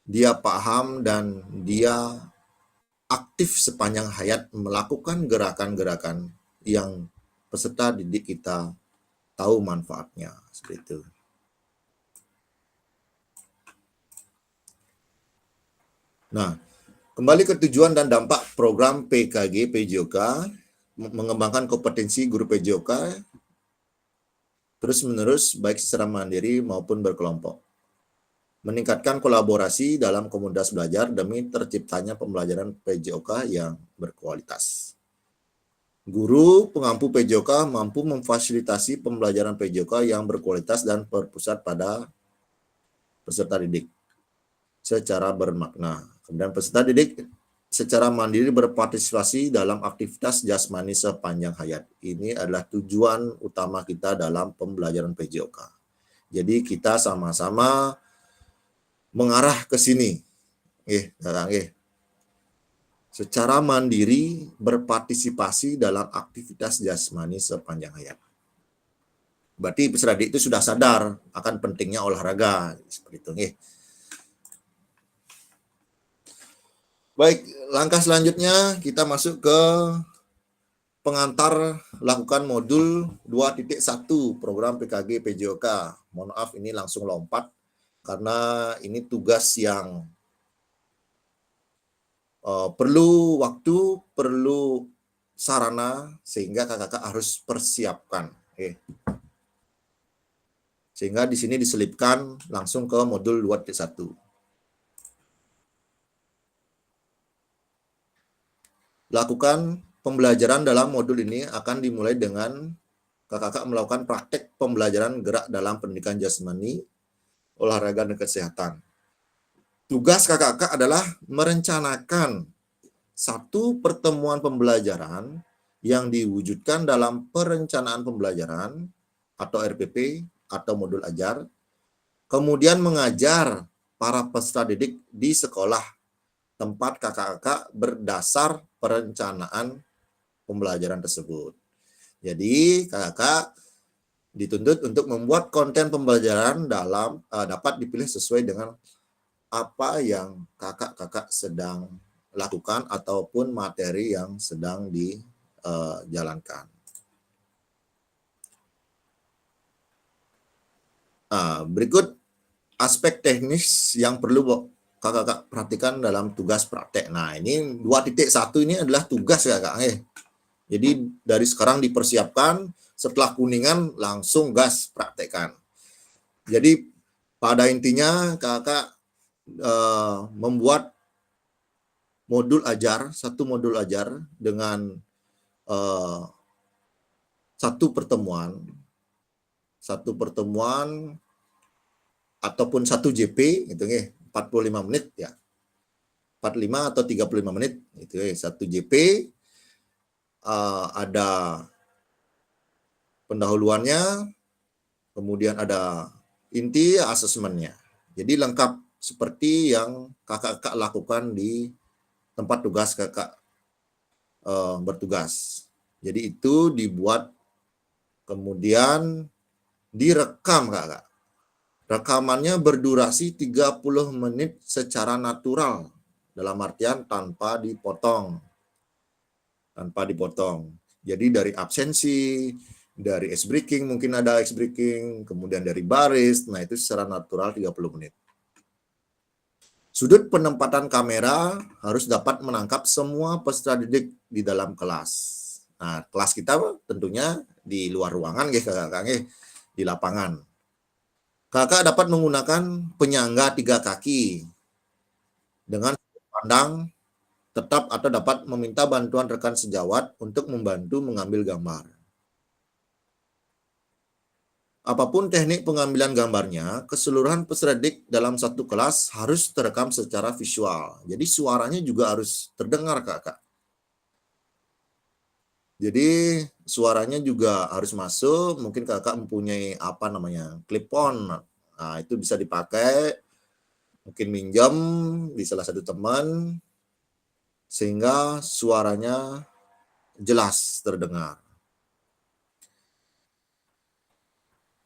dia paham, dan dia aktif sepanjang hayat melakukan gerakan-gerakan yang peserta didik kita tahu manfaatnya. Seperti itu. Nah, kembali ke tujuan dan dampak program PKG PJOK, mengembangkan kompetensi guru PJOK terus-menerus baik secara mandiri maupun berkelompok. Meningkatkan kolaborasi dalam komunitas belajar demi terciptanya pembelajaran PJOK yang berkualitas. Guru pengampu PJOK mampu memfasilitasi pembelajaran PJOK yang berkualitas dan berpusat pada peserta didik secara bermakna. Kemudian peserta didik secara mandiri berpartisipasi dalam aktivitas jasmani sepanjang hayat. Ini adalah tujuan utama kita dalam pembelajaran PJOK. Jadi kita sama-sama mengarah ke sini. Secara mandiri berpartisipasi dalam aktivitas jasmani sepanjang hayat. Berarti peserta didik itu sudah sadar akan pentingnya olahraga. Seperti itu. Baik, langkah selanjutnya kita masuk ke pengantar lakukan modul 2.1 program PKG PJOK. Mohon maaf ini langsung lompat karena ini tugas yang perlu waktu, perlu sarana sehingga kakak-kakak harus persiapkan. Sehingga di sini diselipkan langsung ke modul 2.1. Lakukan pembelajaran dalam modul ini akan dimulai dengan kakak-kakak melakukan praktek pembelajaran gerak dalam pendidikan jasmani, olahraga, dan kesehatan. Tugas kakak-kakak adalah merencanakan satu pertemuan pembelajaran yang diwujudkan dalam perencanaan pembelajaran atau RPP atau modul ajar, kemudian mengajar para peserta didik di sekolah tempat kakak-kakak berdasar perencanaan pembelajaran tersebut. Jadi kakak dituntut untuk membuat konten pembelajaran dapat dipilih sesuai dengan apa yang kakak-kakak sedang lakukan ataupun materi yang sedang dijalankan. Berikut aspek teknis yang perlu kakak-kakak perhatikan dalam tugas praktek. Nah, ini 2.1 ini adalah tugas ya kak. Jadi dari sekarang dipersiapkan, setelah kuningan langsung gas praktekkan. Jadi pada intinya kakak membuat satu modul ajar dengan satu pertemuan ataupun satu JP gitu 45 menit ya. 45 atau 35 menit itu satu JP, ada pendahuluannya, kemudian ada inti asesmennya. Jadi lengkap seperti yang kakak-kakak lakukan di tempat tugas kakak bertugas. Jadi itu dibuat kemudian direkam kakak. Rekamannya berdurasi 30 menit secara natural, dalam artian tanpa dipotong. Jadi dari absensi, dari ice breaking, mungkin ada ice breaking, kemudian dari baris, nah itu secara natural 30 menit. Sudut penempatan kamera harus dapat menangkap semua peserta didik di dalam kelas. Nah, kelas kita tentunya di luar ruangan, di lapangan. Kakak dapat menggunakan penyangga 3 kaki dengan sudut pandang tetap atau dapat meminta bantuan rekan sejawat untuk membantu mengambil gambar. Apapun teknik pengambilan gambarnya, keseluruhan peserta didik dalam satu kelas harus terekam secara visual. Jadi suaranya juga harus terdengar kakak. Jadi suaranya juga harus masuk, mungkin kakak mempunyai clip on Nah, itu bisa dipakai, mungkin minjam di salah satu teman, sehingga suaranya jelas terdengar.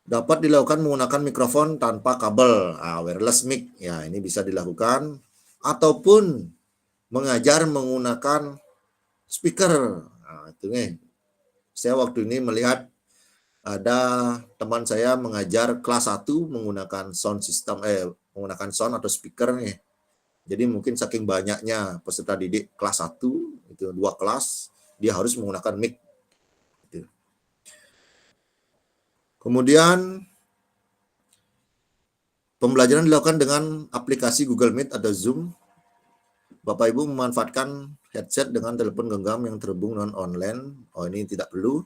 Dapat dilakukan menggunakan mikrofon tanpa kabel, wireless mic. Ya, ini bisa dilakukan. Ataupun mengajar menggunakan speaker. Nah, itu nih. Saya waktu ini melihat ada teman saya mengajar kelas 1 menggunakan sound system, menggunakan sound atau speaker nih. Jadi mungkin saking banyaknya peserta didik kelas 1, itu 2 kelas, dia harus menggunakan mic. Gitu. Kemudian pembelajaran dilakukan dengan aplikasi Google Meet atau Zoom. Bapak Ibu memanfaatkan headset dengan telepon genggam yang terhubung non online. Oh, ini tidak perlu.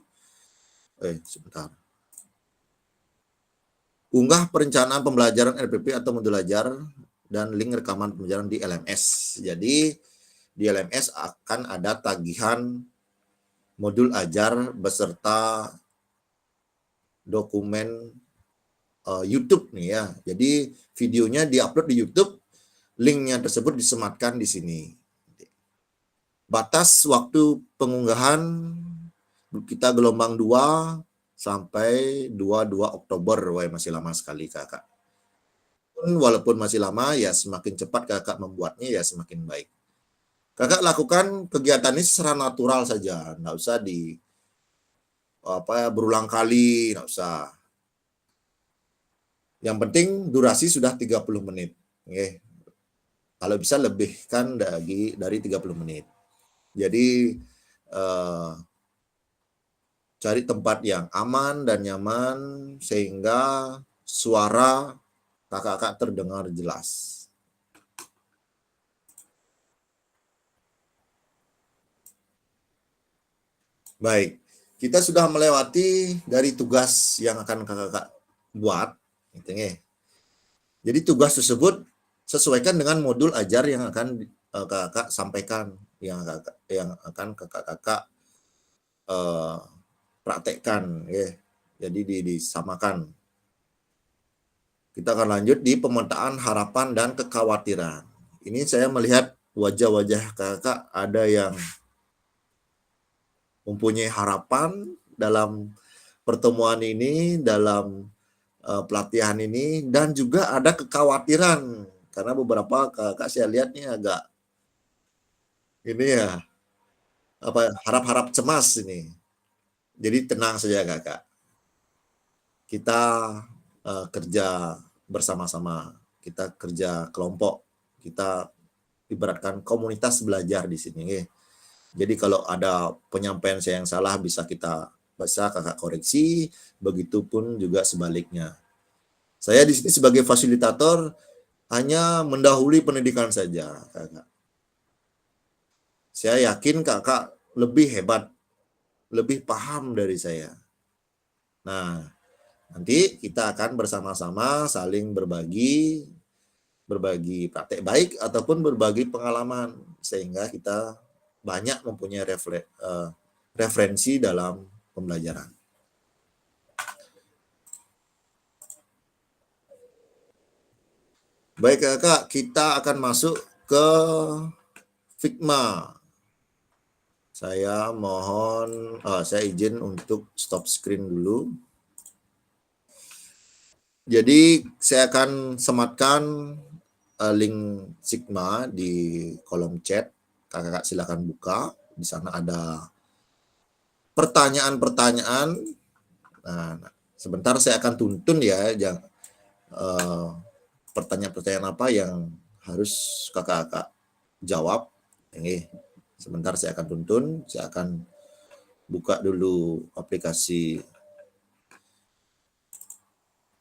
Sebentar. Unggah perencanaan pembelajaran LPP atau modul ajar dan link rekaman pembelajaran di LMS. Jadi di LMS akan ada tagihan modul ajar beserta dokumen YouTube nih ya. Jadi videonya diupload di YouTube, linknya tersebut disematkan di sini. Batas waktu pengunggahan kita gelombang 2 sampai 22 Oktober. Wah, masih lama sekali kakak. Walaupun masih lama, ya semakin cepat kakak membuatnya ya semakin baik. Kakak lakukan kegiatan ini secara natural saja, nggak usah berulang kali, nggak usah. Yang penting durasi sudah 30 menit. Oke. Kalau bisa lebihkan dari 30 menit. Jadi cari tempat yang aman dan nyaman sehingga suara kakak-kakak terdengar jelas. Baik, kita sudah melewati dari tugas yang akan kakak-kakak buat. Jadi tugas tersebut sesuaikan dengan modul ajar yang akan kakak sampaikan, yang akan kakak praktekkan. Jadi disamakan. Kita akan lanjut di pemetaan harapan dan kekhawatiran. Ini saya melihat wajah-wajah kakak ada yang mempunyai harapan dalam pertemuan ini, dalam pelatihan ini, dan juga ada kekhawatiran karena beberapa kakak saya lihat nih agak ini ya harap-harap cemas ini. Jadi tenang saja kakak. Kita kerja bersama-sama, kita kerja kelompok, kita ibaratkan komunitas belajar di sini. Jadi kalau ada penyampaian saya yang salah bisa kakak koreksi, begitupun juga sebaliknya. Saya di sini sebagai fasilitator hanya mendahului pendidikan saja, kakak. Saya yakin kakak lebih hebat, lebih paham dari saya. Nah, nanti kita akan bersama-sama saling berbagi praktek baik ataupun berbagi pengalaman sehingga kita banyak mempunyai referensi dalam pembelajaran. Baik kakak, kita akan masuk ke Figma. Saya mohon, saya izin untuk stop screen dulu. Jadi saya akan sematkan link Figma di kolom chat. Kakak silakan buka. Di sana ada pertanyaan-pertanyaan. Nah, sebentar saya akan tuntun ya, pertanyaan-pertanyaan apa yang harus kakak-kakak jawab. Ini sebentar saya akan tuntun. Saya akan buka dulu aplikasi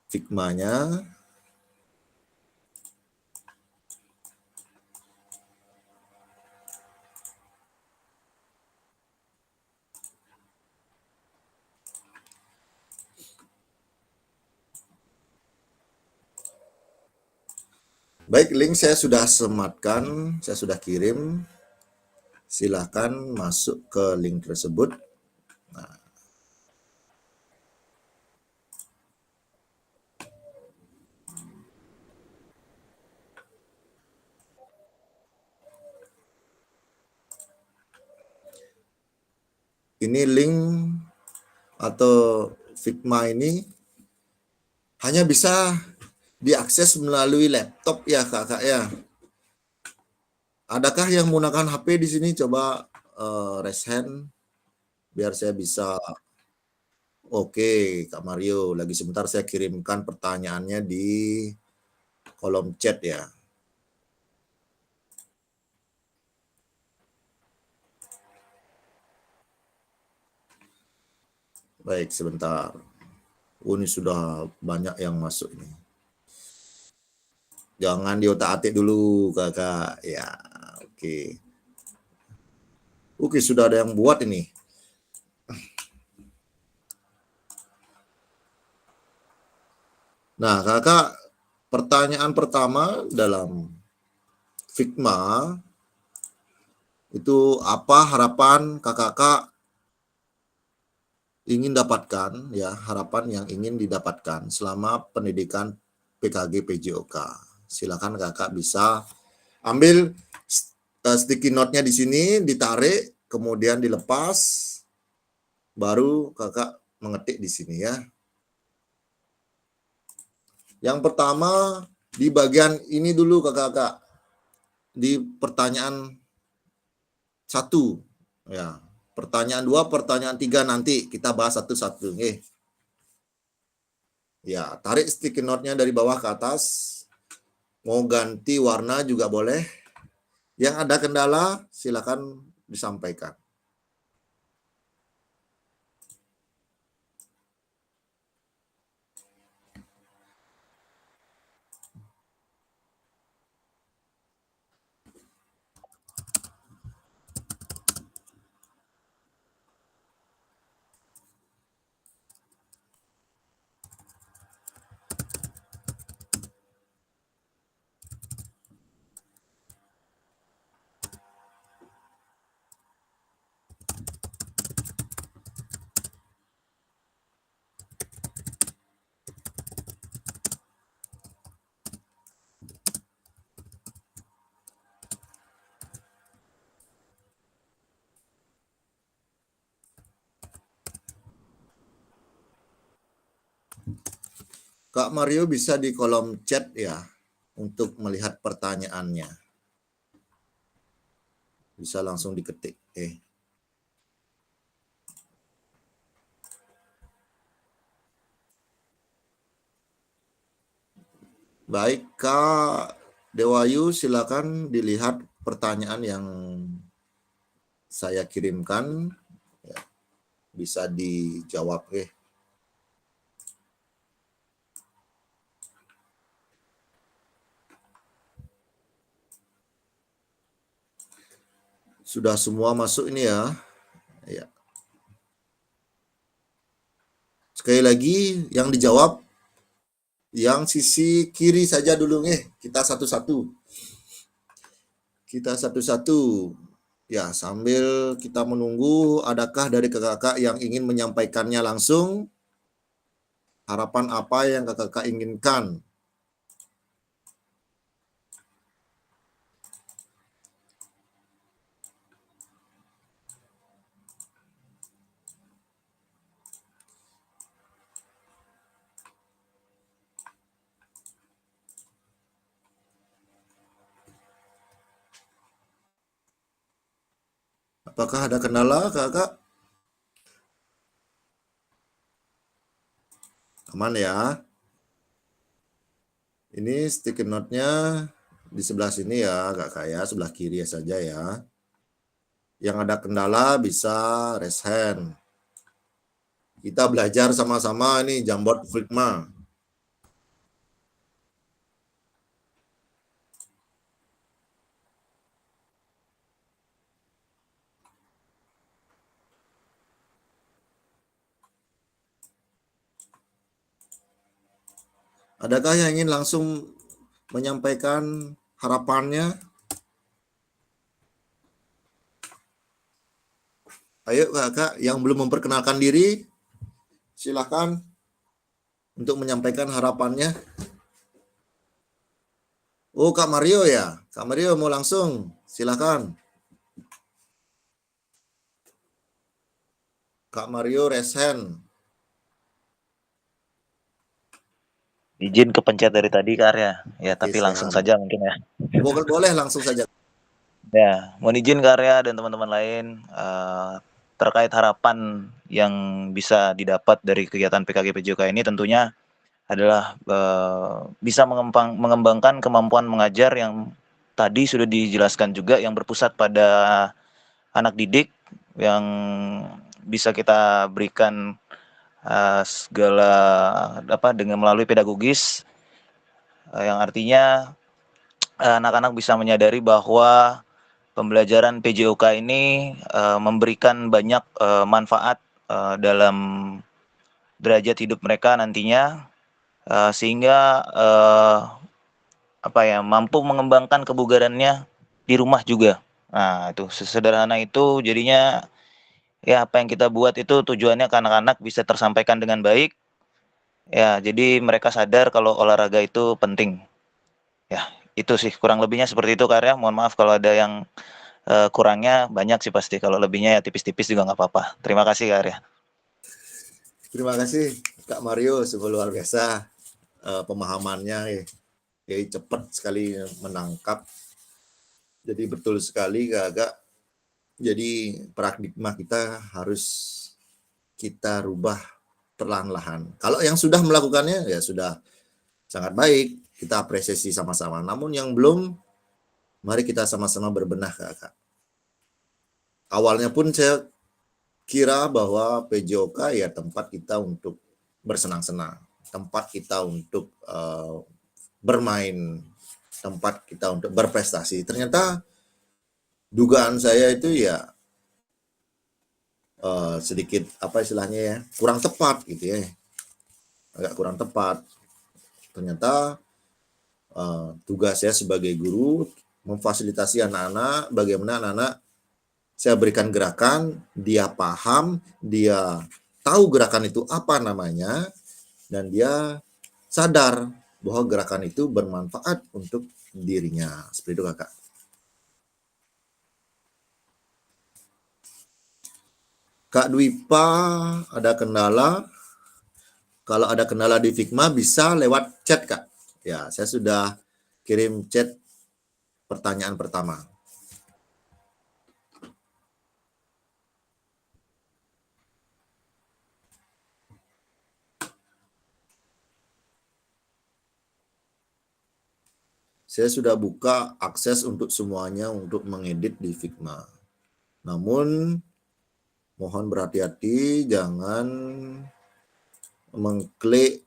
Figma-nya. Baik, link saya sudah sematkan, saya sudah kirim. Silakan masuk ke link tersebut. Nah. ini link atau Figma ini hanya bisa diakses melalui laptop ya kakak ya. Adakah yang menggunakan HP di sini? Coba raise hand biar saya bisa. Oke, Kak Mario, lagi sebentar saya kirimkan pertanyaannya di kolom chat ya. Baik, sebentar. Ini sudah banyak yang masuk ini. Jangan diotak-atik dulu, kakak. Ya, oke. Oke, sudah ada yang buat ini. Nah, kakak, pertanyaan pertama dalam Figma itu apa harapan kakak ingin dapatkan ya, harapan yang ingin didapatkan selama pendidikan PKG PJOK. Silakan kakak bisa ambil sticky note-nya di sini, ditarik, kemudian dilepas, baru kakak mengetik di sini ya. Yang pertama di bagian ini dulu kakak-kakak, di pertanyaan 1 ya. Pertanyaan 2, pertanyaan 3 nanti kita bahas satu-satu. Ya, tarik sticky note-nya dari bawah ke atas. Mau ganti warna juga boleh. Yang ada kendala silakan disampaikan. Kak Mario bisa di kolom chat ya untuk melihat pertanyaannya. Bisa langsung diketik. Baik, Kak Dewayu, silakan dilihat pertanyaan yang saya kirimkan. Ya, bisa dijawab. Sudah semua masuk ini ya. Ya. Sekali lagi yang dijawab yang sisi kiri saja dulu kita satu-satu. Kita satu-satu. Ya, sambil kita menunggu adakah dari kakak-kakak yang ingin menyampaikannya langsung? Harapan apa yang kakak-kakak inginkan? Apakah ada kendala, kakak? Aman ya? Ini sticky note-nya di sebelah sini ya, kakak ya, sebelah kiri saja ya. Yang ada kendala bisa raise hand. Kita belajar sama-sama nih Jamboard Figma. Adakah yang ingin langsung menyampaikan harapannya? Ayo kakak yang belum memperkenalkan diri, silakan untuk menyampaikan harapannya. Oh, Kak Mario ya? Kak Mario mau langsung, silakan. Kak Mario resen. Izin kepencet dari tadi Kak Arya. Ya, Oke, tapi langsung siap. saja mungkin ya. Boleh langsung saja. Ya, mohon izin Kak Arya dan teman-teman lain terkait harapan yang bisa didapat dari kegiatan PKG PJOK ini tentunya adalah bisa mengembangkan kemampuan mengajar yang tadi sudah dijelaskan juga, yang berpusat pada anak didik, yang bisa kita berikan segala dengan melalui pedagogis, yang artinya anak-anak bisa menyadari bahwa pembelajaran PJOK ini memberikan banyak manfaat dalam derajat hidup mereka nantinya, sehingga mampu mengembangkan kebugarannya di rumah juga. Nah, itu sesederhana itu jadinya ya apa yang kita buat itu tujuannya ke anak-anak bisa tersampaikan dengan baik. Ya, jadi mereka sadar kalau olahraga itu penting. Ya, itu sih kurang lebihnya seperti itu Kak Arya. Mohon maaf kalau ada yang kurangnya, banyak sih pasti. Kalau lebihnya ya tipis-tipis juga nggak apa-apa. Terima kasih Kak Arya. Terima kasih Kak Mario, sungguh luar biasa pemahamannya. Cepat sekali menangkap. Jadi betul sekali Kakak. Jadi paradigma kita harus kita rubah perlahan-lahan. Kalau yang sudah melakukannya ya sudah sangat baik, kita apresiasi sama-sama. Namun yang belum, mari kita sama-sama berbenah Kakak. Awalnya pun saya kira bahwa PJOK ya tempat kita untuk bersenang-senang, tempat kita untuk bermain, tempat kita untuk berprestasi. Ternyata dugaan saya itu ya sedikit kurang tepat gitu ya, agak kurang tepat. Ternyata tugas saya sebagai guru memfasilitasi anak-anak, bagaimana anak-anak saya berikan gerakan, dia paham, dia tahu gerakan itu apa namanya, dan dia sadar bahwa gerakan itu bermanfaat untuk dirinya. Seperti itu Kakak. Kak Dwipa, ada kendala? Kalau ada kendala di Figma bisa lewat chat Kak. Ya, saya sudah kirim chat pertanyaan pertama. Saya sudah buka akses untuk semuanya untuk mengedit di Figma. Namun mohon berhati-hati, jangan mengklik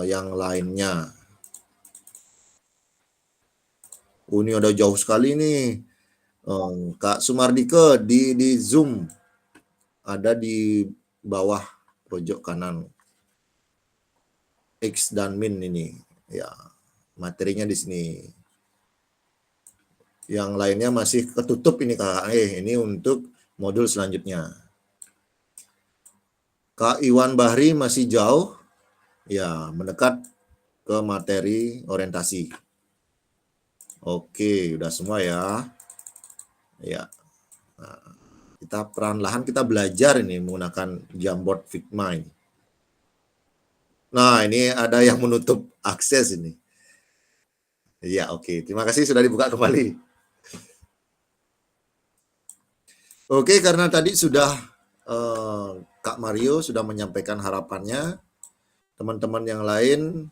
yang lainnya. Ini ada jauh sekali nih. Kak Sumardike di Zoom ada di bawah pojok kanan. X dan min ini. Ya, materinya di sini. Yang lainnya masih ketutup ini Kak. Ini untuk modul selanjutnya. Kak Iwan Bahri masih jauh. Ya, mendekat ke materi orientasi. Oke, udah semua ya. Ya. Nah, kita perlahan-lahan kita belajar ini menggunakan Jamboard Figma ini. Nah, ini ada yang menutup akses ini. Ya, oke. Terima kasih sudah dibuka kembali. Oke, karena tadi sudah Kak Mario sudah menyampaikan harapannya, teman-teman yang lain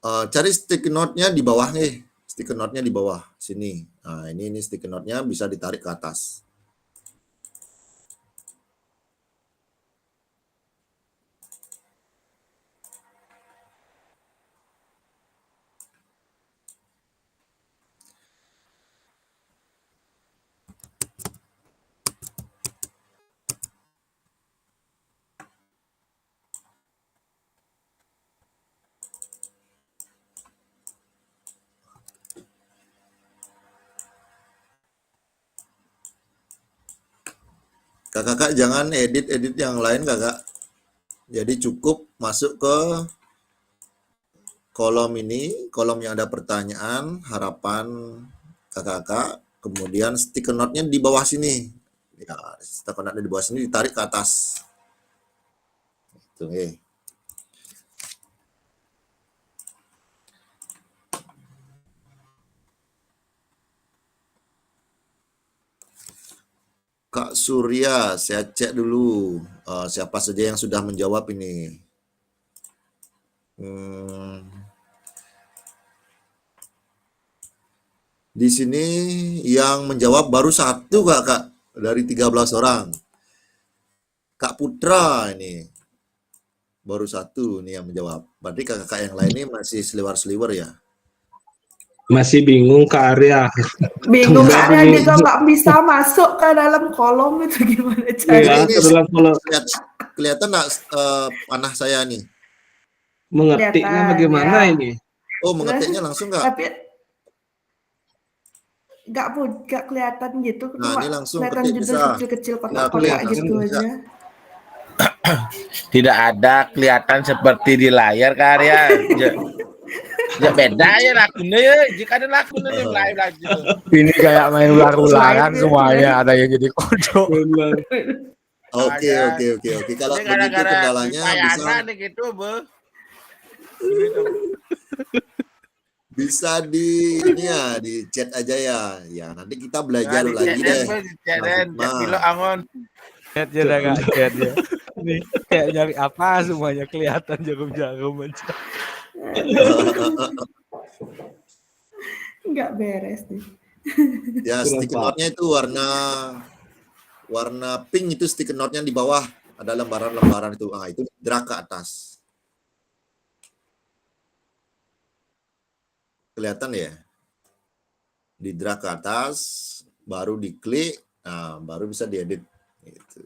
cari sticky note-nya di bawah nih, sticky note-nya di bawah sini. Nah, ini sticky note-nya bisa ditarik ke atas. Kakak jangan edit-edit yang lain Kakak. Jadi cukup masuk ke kolom ini, kolom yang ada pertanyaan, harapan Kakak. Kemudian stiker note-nya di bawah sini. Ya, stiker note-nya di bawah sini ditarik ke atas. Itu, Kak Surya, saya cek dulu siapa saja yang sudah menjawab ini. Di sini yang menjawab baru 1 Kak, dari 13 orang. Kak Putra ini baru 1 nih yang menjawab. Berarti kakak yang lain ini masih seliwer-seliwer ya? Masih bingung Kak Arya. Bingung Tumben ada ini. juga nggak bisa masuk ke dalam kolom itu gimana Iya, caranya? Ini ke dalam kolom. kelihatan nggak panah saya nih? Mengetiknya Kelihatan, bagaimana ya. Oh, ini? mengetiknya langsung nggak? Tapi nggak kelihatan gitu, Nah, cuma ini langsung kelihatan ketik judul bisa. kecil-kecil Ya, kotak-kotak kelihatan gitu bisa. aja. Tidak ada kelihatan seperti di layar Kak Arya. Ya beda ya lakunya ya. Jika ada lakunya di live lagi. Ini kayak main ular-ularan Slide ya, semuanya, ada yang jadi kodok. Benar. Oke. Kalau Ini begitu gara-gara kendalanya Wipayana nih gitu, Bu. Gitu. bisa di ini ya, di chat aja ya. Ya, nanti kita belajar lagi deh. Kilo angon. Chatnya udah nggak chat ya. Nih kayak nyari apa semuanya kelihatan jarum-jarum aja. Nggak beres nih. Ya, stiker note-nya itu warna pink itu stiker note-nya di bawah. Ada lembaran-lembaran itu. Ah, itu drag ke atas. Kelihatan ya? Di drag ke atas, baru diklik, nah baru bisa diedit. Gitu.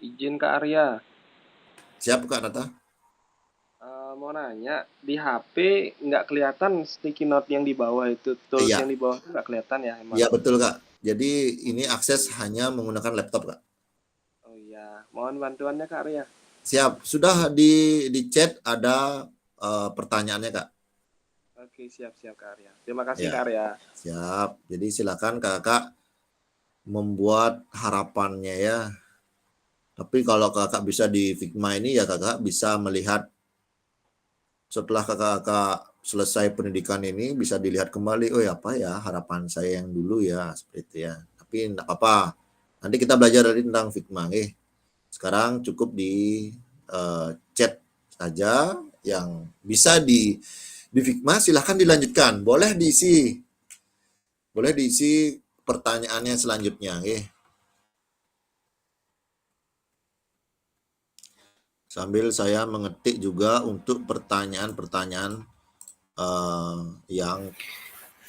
Izin Kak Arya. Siap Kak Nata? Mau nanya, di HP nggak kelihatan sticky note yang di bawah itu, tools Iya. yang di bawah itu nggak kelihatan ya? Emang? Iya betul Kak. Jadi ini akses hanya menggunakan laptop Kak. Oh iya, mohon bantuannya Kak Arya. Siap. Sudah di chat ada pertanyaannya Kak. Oke, siap Kak Arya. Terima kasih Ya. Kak Arya. Siap. Jadi silakan Kakak membuat harapannya ya. Tapi kalau Kakak bisa di Figma ini ya Kakak bisa melihat setelah Kakak selesai pendidikan ini bisa dilihat kembali, oh ya apa ya harapan saya yang dulu ya seperti itu ya. Tapi enggak apa-apa. Nanti kita belajar dari tentang Figma nih. Sekarang cukup di chat saja yang bisa di Figma, silahkan dilanjutkan. Boleh diisi pertanyaannya selanjutnya. Sambil saya mengetik juga untuk pertanyaan-pertanyaan yang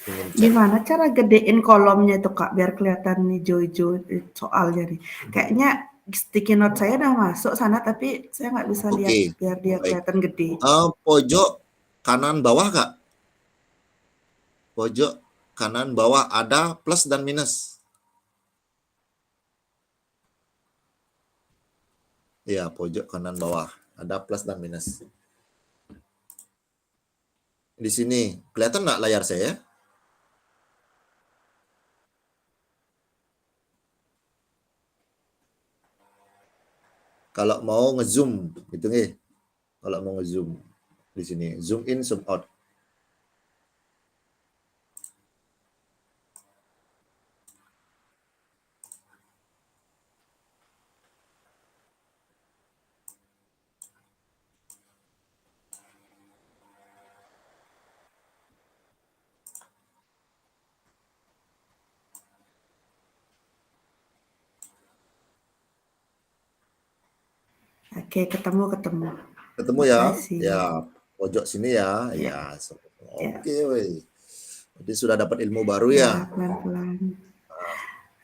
ingin chat. Gimana cara gedein kolomnya itu Kak biar kelihatan hijau-hijau soalnya nih. Kayaknya sticky note saya udah masuk sana tapi saya nggak bisa lihat biar dia kelihatan gede. Pojok kanan bawah Kak. Pojok kanan bawah ada plus dan minus. Ya, pojok kanan bawah ada plus dan minus. Di sini kelihatan nggak layar saya? Kalau mau ngezoom, gitu nih. Kalau mau ngezoom di sini, zoom in, zoom out. Oke, ketemu. Ketemu ya? Makasih. Ya, pojok sini ya. Ya. Oke, woi. Jadi sudah dapat ilmu baru ya? Pelan-pelan.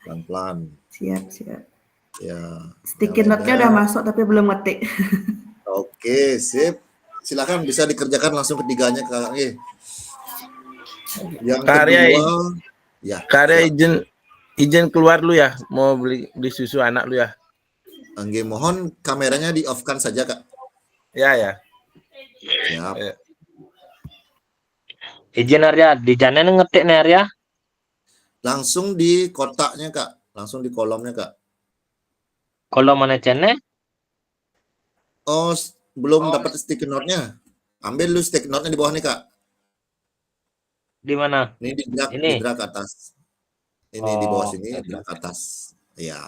Pelan-pelan. Siap. Ya. Sticky note-nya udah masuk tapi belum ngetik. Oke, sip. Silakan bisa dikerjakan langsung ketiganya Kak. Yang Karya, kedua, ya. Karya izin keluar lu ya, mau beli susu anak lu ya. Angge, mohon kameranya di off-kan saja Kak. Ya. Siap. Ya. Izin Arya, di jana ngetik nih Arya. Langsung di kotaknya Kak, langsung di kolomnya Kak. Kolom mana jana? Oh, belum dapat sticky note-nya. Ambil lu sticky note-nya di bawah nih Kak. Di mana? Ini di drag, Ini. di drag atas. Ini di bawah Oh, sini, oke. drag atas. Ya.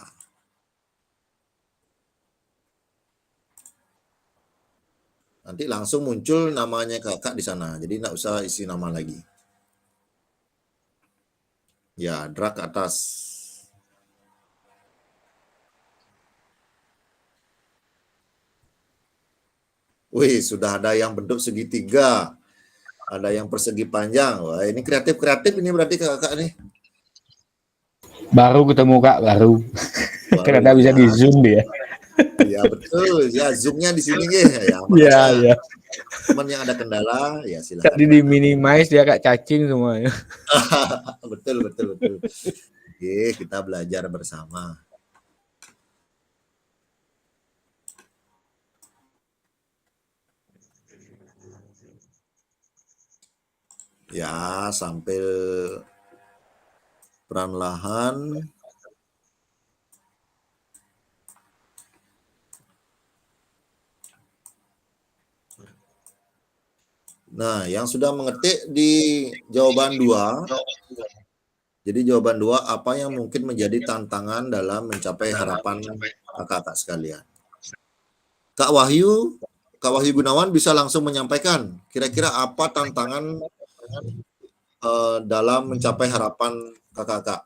Nanti langsung muncul namanya Kakak di sana. Jadi nggak usah isi nama lagi. Ya, drag ke atas. Wih, sudah ada yang bentuk segitiga. Ada yang persegi panjang. Wah, ini kreatif-kreatif ini berarti Kakak nih. Baru ketemu Kak, baru. Baru Ternyata bisa ya. di zoom dia. Iya betul. Ya, zoom-nya di sini ya. Ya, Iya, makanya iya. teman yang ada kendala, ya silakan. Tadi di minimize dia Kak, cacing semuanya. Betul, betul, betul. Oke, kita belajar bersama. Ya, sambil perlahan. Nah, yang sudah mengetik di jawaban 2. Jadi jawaban 2, apa yang mungkin menjadi tantangan dalam mencapai harapan kakak-kakak sekalian? Kak Wahyu Gunawan bisa langsung menyampaikan kira-kira apa tantangan dalam mencapai harapan kakak-kakak.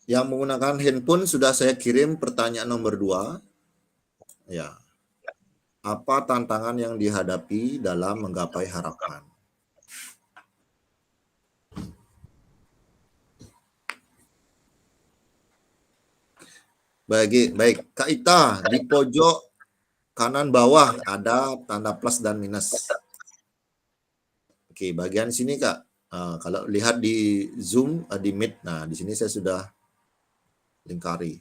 Yang menggunakan handphone sudah saya kirim pertanyaan nomor 2. Ya. Apa tantangan yang dihadapi dalam menggapai harapan? Baik. Kak Ita, di pojok kanan bawah ada tanda plus dan minus. Oke, bagian sini Kak. Kalau lihat di Zoom, di Meet, nah di sini saya sudah lingkari.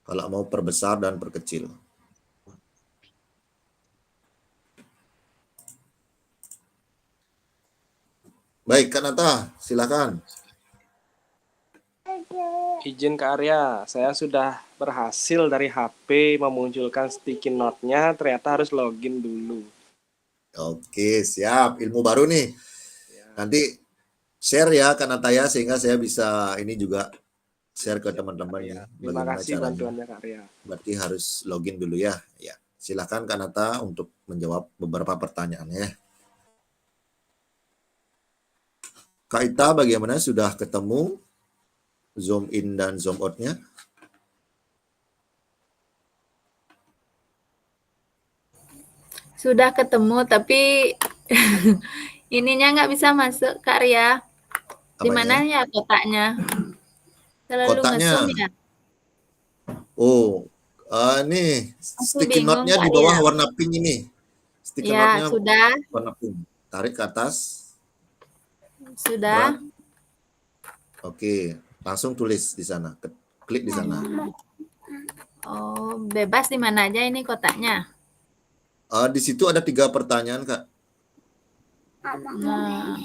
Kalau mau perbesar dan perkecil. Baik, Kak Nata, silakan. Izin ke Arya, saya sudah berhasil dari HP memunculkan sticky note-nya, ternyata harus login dulu. Oke, siap. Ilmu baru nih. Nanti share ya Kak Nata ya, sehingga saya bisa ini juga share ke teman-teman ya. Terima Bagaimana kasih caranya. bantuannya Kak Arya. Berarti harus login dulu ya. Ya, silakan Kak Nata untuk menjawab beberapa pertanyaan ya. Kak Ita, bagaimana, sudah ketemu zoom in dan zoom out-nya? Sudah ketemu tapi ininya nggak bisa masuk Kak Ria. Di mana ya kotaknya? Terlalu Kotaknya. ngesum ya? Oh, nih sticky bingung, note-nya Kak di bawah Ria. warna pink ini. Sticky Ya, note-nya sudah. warna pink. Tarik ke atas. Sudah. Drag. Oke, langsung tulis di sana. Klik di sana. Oh, bebas di mana aja ini kotaknya? Di situ ada 3 pertanyaan, Kak. Nah,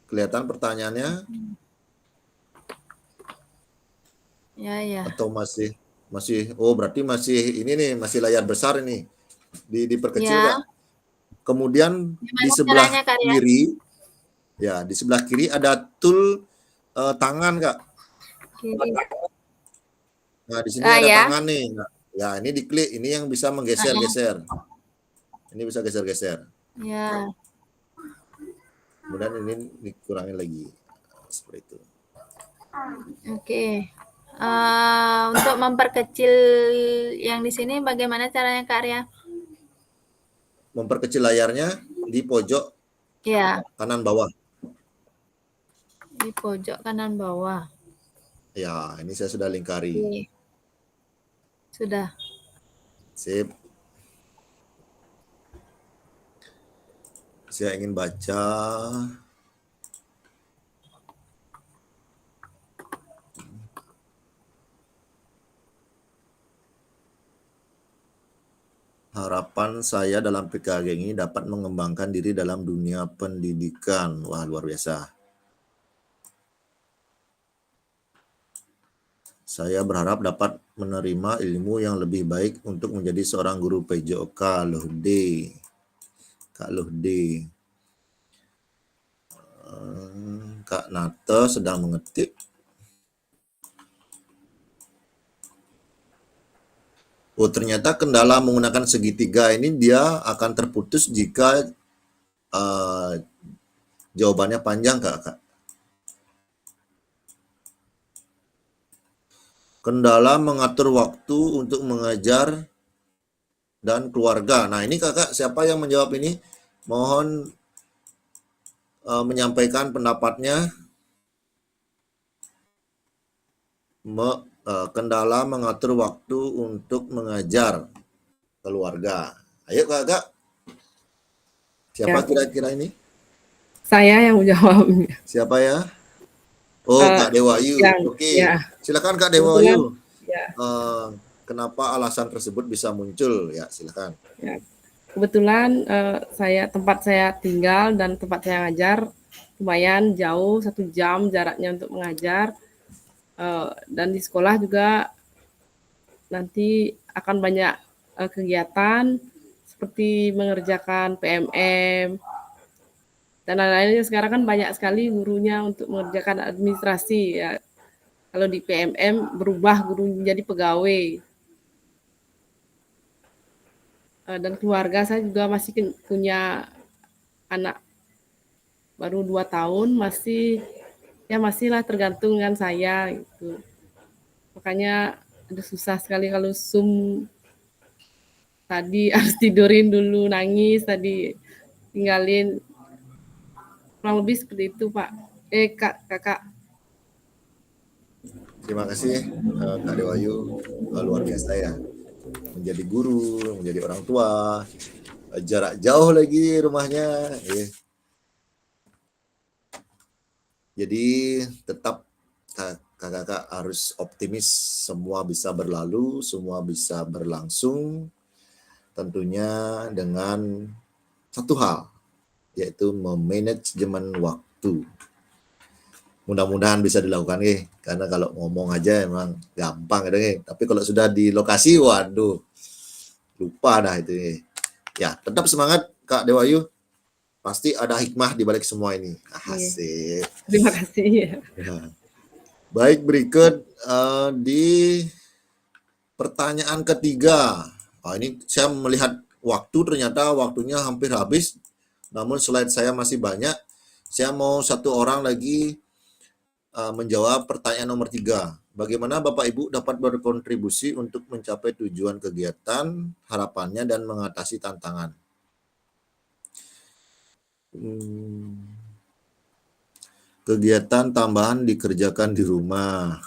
Kelihatan pertanyaannya ya. atau masih oh berarti masih ini nih, masih layar besar ini. Diperkecil, Ya. Kak. Kemudian Gimana di sebelah caranya, Kak Ria? kiri, ya di sebelah kiri ada tool tangan, Kak. Kiri. Nah, di sini Ah, ada ya. tangan nih. Nah, ya, ini diklik, ini yang bisa menggeser-geser. Ini bisa geser-geser. Ya. Kemudian ini dikurangin lagi. Seperti itu. Oke. Untuk memperkecil yang di sini bagaimana caranya Kak Ria? Memperkecil layarnya di pojok Ya, kanan bawah. di pojok kanan bawah. Ya, ini saya sudah lingkari. Oke. Sudah. Sip. Saya ingin baca harapan saya dalam PKG ini dapat mengembangkan diri dalam dunia pendidikan. Wah, luar biasa. Saya berharap dapat menerima ilmu yang lebih baik untuk menjadi seorang guru PJOK. Loh D. Kak Loh D. Kak Nata sedang mengetik. Oh, ternyata kendala menggunakan segitiga ini dia akan terputus jika jawabannya panjang, Kak. Kendala mengatur waktu untuk mengajar dan keluarga. Nah, ini Kakak, siapa yang menjawab ini? Mohon menyampaikan pendapatnya. Kendala mengatur waktu untuk mengajar keluarga. Ayo Kakak. Siapa kira-kira ini? Saya yang menjawab. Siapa ya? Oh, Kak Dewayu. Oke. Ya. Silakan Kak Dewayu. Ya. Kenapa alasan tersebut bisa muncul? Ya, silakan. Ya. Kebetulan tempat saya tinggal dan tempat saya ngajar lumayan jauh, 1 jam jaraknya untuk mengajar. Dan di sekolah juga nanti akan banyak kegiatan seperti mengerjakan PMM dan lain-lainnya. Sekarang kan banyak sekali gurunya untuk mengerjakan administrasi ya. Kalau di PMM berubah guru menjadi pegawai. Dan keluarga saya juga masih punya anak baru 2 tahun, masihlah tergantung dengan saya gitu. Makanya udah susah sekali kalau Zoom tadi harus tidurin dulu, nangis tadi, tinggalin. Kurang lebih seperti itu, Pak. Kakak. Terima kasih Kak Dewayu, luar biasa ya. Menjadi guru, menjadi orang tua, jarak jauh lagi rumahnya. Jadi tetap kakak harus optimis, semua bisa berlalu, semua bisa berlangsung, tentunya dengan satu hal, yaitu memanajemen waktu. Mudah-mudahan bisa dilakukan karena kalau ngomong aja emang gampang tapi kalau sudah di lokasi, waduh, lupa dah itu. Ya, tetap semangat Kak Dewayu. Pasti ada hikmah di balik semua ini. Asik. Terima kasih. Ya. Baik, berikut di pertanyaan ketiga. Ini saya melihat waktu, ternyata waktunya hampir habis. Namun slide saya masih banyak. Saya mau 1 orang lagi menjawab pertanyaan nomor 3. Bagaimana Bapak Ibu dapat berkontribusi untuk mencapai tujuan kegiatan, harapannya, dan mengatasi tantangan? Kegiatan tambahan dikerjakan di rumah.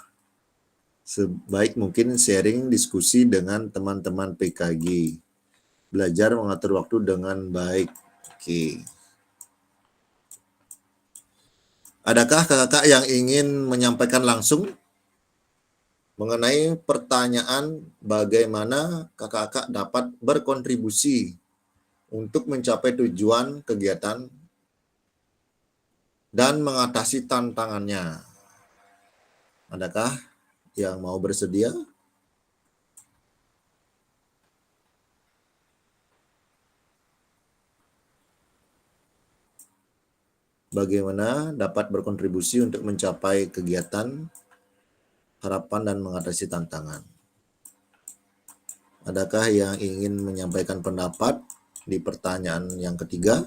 Sebaik mungkin sharing diskusi dengan teman-teman PKG. Belajar mengatur waktu dengan baik. Oke. Adakah kakak yang ingin menyampaikan langsung mengenai pertanyaan bagaimana kakak dapat berkontribusi untuk mencapai tujuan kegiatan dan mengatasi tantangannya? Adakah yang mau bersedia? Bagaimana dapat berkontribusi untuk mencapai kegiatan, harapan, dan mengatasi tantangan? Adakah yang ingin menyampaikan pendapat di pertanyaan yang ketiga?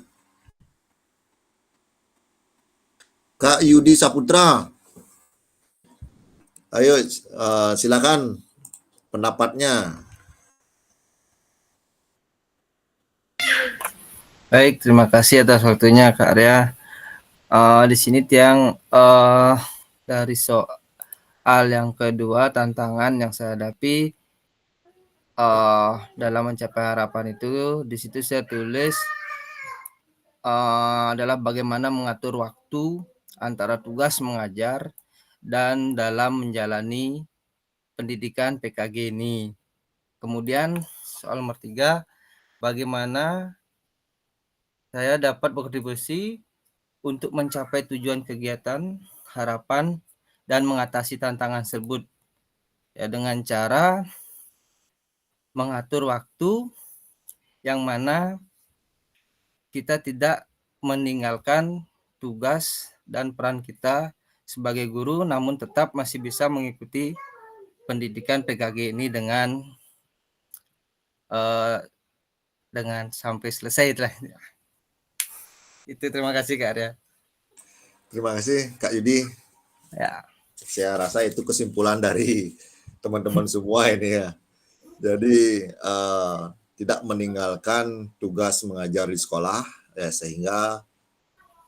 Kak Yudi Saputra, ayo silakan pendapatnya. Baik, terima kasih atas waktunya Kak Arya. Di sini Tiang dari soal yang kedua, tantangan yang saya hadapi, dalam mencapai harapan itu, di situ saya tulis adalah bagaimana mengatur waktu antara tugas mengajar dan dalam menjalani pendidikan PKG ini. Kemudian soal nomor 3, bagaimana saya dapat berkontribusi untuk mencapai tujuan kegiatan, harapan, dan mengatasi tantangan tersebut. Ya, dengan cara mengatur waktu yang mana kita tidak meninggalkan tugas dan peran kita sebagai guru, namun tetap masih bisa mengikuti pendidikan PKG ini dengan sampai selesai lah. Itu, terima kasih Kak Arya. Terima kasih Kak Yudi. Ya. Saya rasa itu kesimpulan dari teman-teman semua ini ya. Jadi tidak meninggalkan tugas mengajar di sekolah ya, sehingga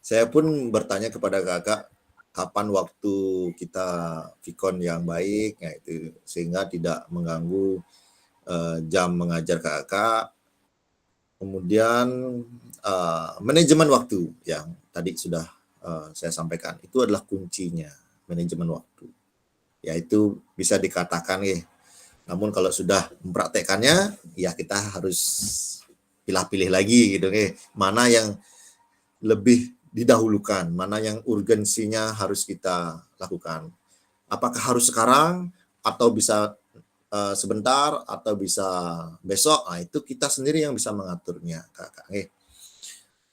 saya pun bertanya kepada kakak kapan waktu kita vikon yang baik ya, itu sehingga tidak mengganggu jam mengajar kakak. Kemudian manajemen waktu yang tadi sudah saya sampaikan itu adalah kuncinya, manajemen waktu. Yaitu bisa dikatakan ya. Namun kalau sudah mempraktekannya, ya kita harus pilih-pilih lagi gitu ya. Mana yang lebih didahulukan, mana yang urgensinya harus kita lakukan. Apakah harus sekarang atau bisa sebentar atau bisa besok? Nah, itu kita sendiri yang bisa mengaturnya, Kakak.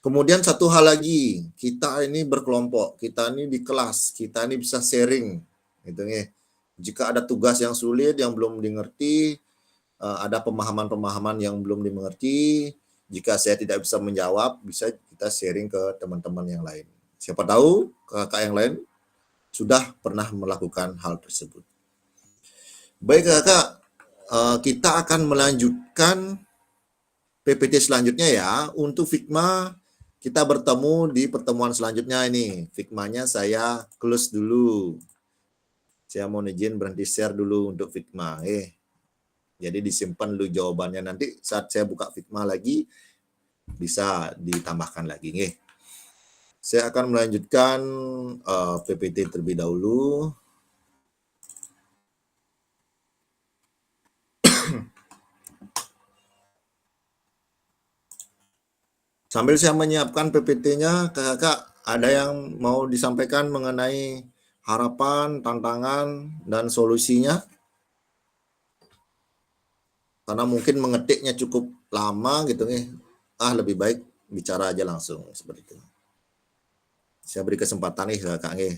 Kemudian satu hal lagi, kita ini berkelompok, kita ini di kelas, kita ini bisa sharing gitu ya. Jika ada tugas yang sulit, yang belum dimengerti, ada pemahaman-pemahaman yang belum dimengerti, jika saya tidak bisa menjawab, bisa kita sharing ke teman-teman yang lain. Siapa tahu kakak yang lain sudah pernah melakukan hal tersebut. Baik kakak, kita akan melanjutkan PPT selanjutnya ya. Untuk Figma, kita bertemu di pertemuan selanjutnya ini. Figmanya saya close dulu. Saya mau izin berhenti share dulu untuk Figma. Jadi disimpan dulu jawabannya. Nanti saat saya buka Figma lagi, bisa ditambahkan lagi. Saya akan melanjutkan PPT terlebih dahulu. Sambil saya menyiapkan PPT-nya, kakak ada yang mau disampaikan mengenai harapan, tantangan, dan solusinya? Karena mungkin mengetiknya cukup lama gitu nih. Lebih baik bicara aja langsung seperti itu. Saya beri kesempatan nih kakak nih.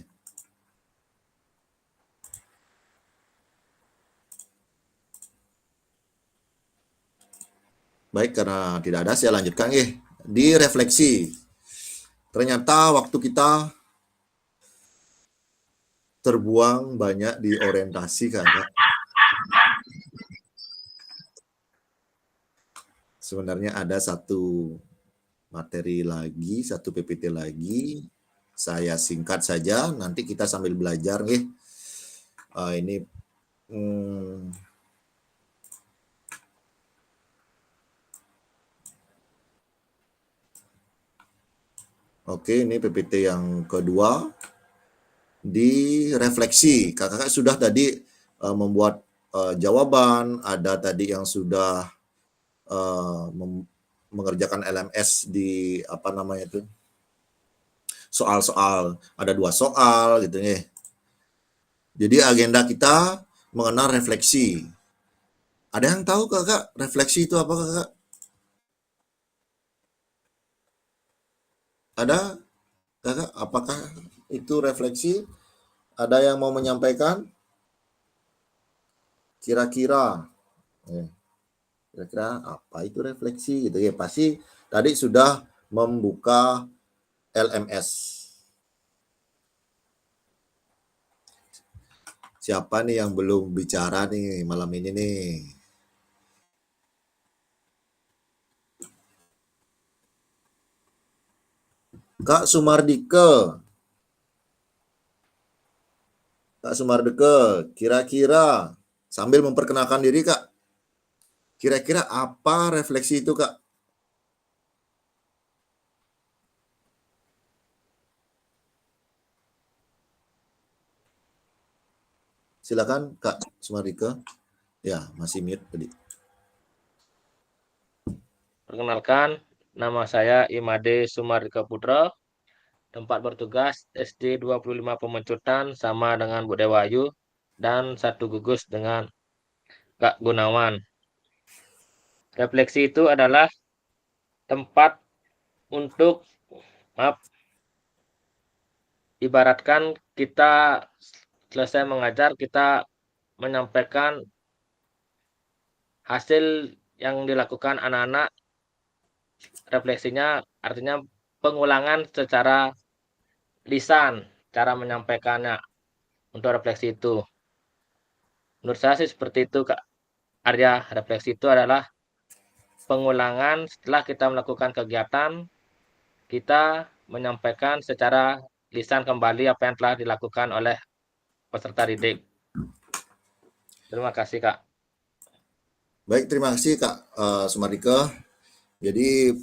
Baik, karena tidak ada saya lanjutkan nih. Di refleksi. Ternyata waktu kita terbuang banyak di orientasi kakak. Sebenarnya ada satu materi lagi, satu PPT lagi. Saya singkat saja, nanti kita sambil belajar nih. Ini Oke, ini PPT yang kedua. Di refleksi, kakak sudah tadi membuat jawaban, ada tadi yang sudah mengerjakan LMS di apa namanya itu, soal-soal, ada 2 soal gitu ya. Jadi agenda kita mengenal refleksi. Ada yang tahu kakak refleksi itu apa kakak? Ada kakak, apakah itu refleksi? Ada yang mau menyampaikan? Kira-kira apa itu refleksi gitu ya? Pasti tadi sudah membuka LMS. Siapa nih yang belum bicara nih malam ini nih? Kak Sumardike. Kak Sumardike, kira-kira sambil memperkenalkan diri Kak. Kira-kira apa refleksi itu, Kak? Silakan Kak Sumardika. Ya, masih mute tadi. Perkenalkan, nama saya Imade Sumardika Putra. Tempat bertugas SD 25 Pemecutan sama dengan Bu Dewayu dan satu gugus dengan Kak Gunawan. Refleksi itu adalah tempat untuk ibaratkan kita selesai mengajar, kita menyampaikan hasil yang dilakukan anak-anak. Refleksinya artinya pengulangan secara lisan, cara menyampaikannya untuk refleksi itu. Menurut saya sih seperti itu, Kak Arya. Refleksi itu adalah pengulangan setelah kita melakukan kegiatan, kita menyampaikan secara lisan kembali apa yang telah dilakukan oleh peserta didik. Terima kasih, Kak. Baik, terima kasih Kak Sumardika. Jadi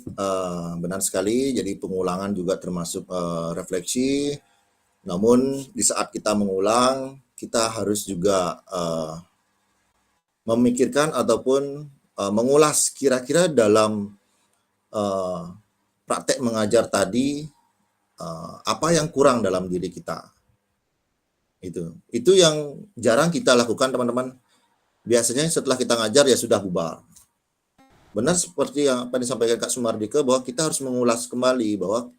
benar sekali, jadi pengulangan juga termasuk refleksi. Namun di saat kita mengulang, kita harus juga memikirkan ataupun mengulas kira-kira dalam praktek mengajar tadi apa yang kurang dalam diri kita. Itu yang jarang kita lakukan, teman-teman. Biasanya setelah kita ngajar ya sudah bubar. Benar seperti yang apa disampaikan Kak Sumardika, bahwa kita harus mengulas kembali bahwa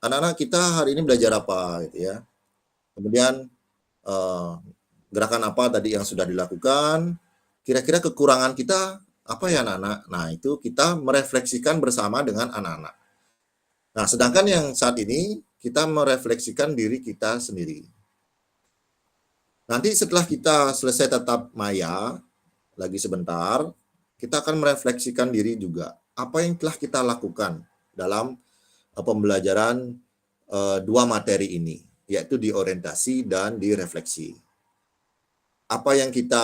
anak-anak kita hari ini belajar apa gitu ya. Kemudian gerakan apa tadi yang sudah dilakukan, kira-kira kekurangan kita apa ya anak-anak. Nah, itu kita merefleksikan bersama dengan anak-anak. Nah, sedangkan yang saat ini kita merefleksikan diri kita sendiri. Nanti setelah kita selesai tatap maya, lagi sebentar, kita akan merefleksikan diri juga. Apa yang telah kita lakukan dalam pembelajaran dua materi ini, yaitu di orientasi dan di refleksi. Apa yang kita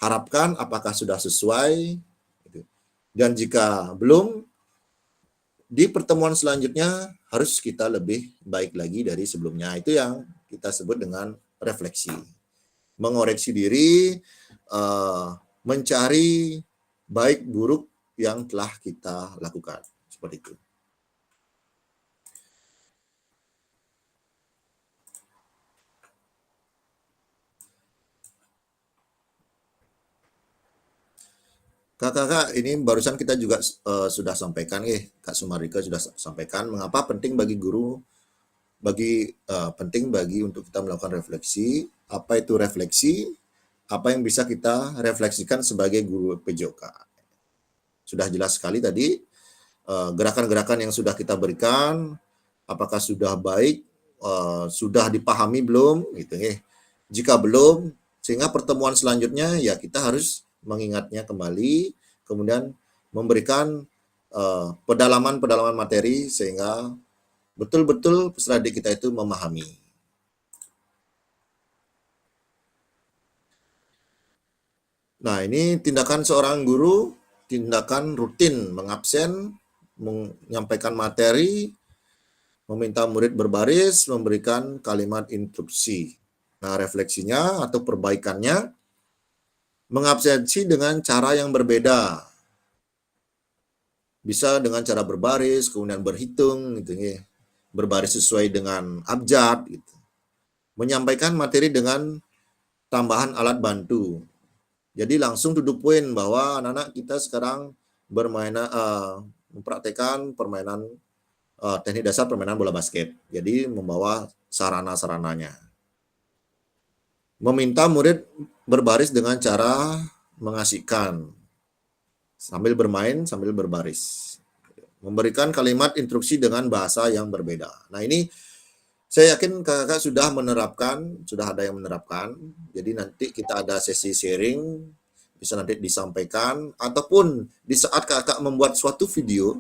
harapkan, apakah sudah sesuai? Dan jika belum, di pertemuan selanjutnya harus kita lebih baik lagi dari sebelumnya. Itu yang kita sebut dengan refleksi. Mengoreksi diri, mencari baik buruk yang telah kita lakukan. Seperti itu. Kakak-kakak, ini barusan kita juga sudah sampaikan, Kak Sumardika sudah sampaikan mengapa penting bagi guru, penting bagi untuk kita melakukan refleksi. Apa itu refleksi? Apa yang bisa kita refleksikan sebagai guru PJOK? Sudah jelas sekali tadi gerakan-gerakan yang sudah kita berikan, apakah sudah baik, sudah dipahami belum, gitu ya. Jika belum, sehingga pertemuan selanjutnya ya kita harus mengingatnya kembali, kemudian memberikan pedalaman-pedalaman materi sehingga betul-betul peserta didik kita itu memahami. Nah, ini tindakan seorang guru, tindakan rutin mengabsen, menyampaikan materi, meminta murid berbaris, memberikan kalimat instruksi. Nah, refleksinya atau perbaikannya, mengabsensi dengan cara yang berbeda. Bisa dengan cara berbaris, kemudian berhitung, gitu ya. Berbaris sesuai dengan abjad, gitu. Menyampaikan materi dengan tambahan alat bantu. Jadi langsung to the point bahwa anak-anak kita sekarang mempraktekkan permainan teknik dasar permainan bola basket. Jadi membawa sarana-sarananya. Meminta murid berbaris dengan cara mengasihkan, sambil bermain, sambil berbaris. Memberikan kalimat instruksi dengan bahasa yang berbeda. Nah, ini saya yakin kakak sudah menerapkan, sudah ada yang menerapkan. Jadi nanti kita ada sesi sharing, bisa nanti disampaikan, ataupun di saat kakak membuat suatu video,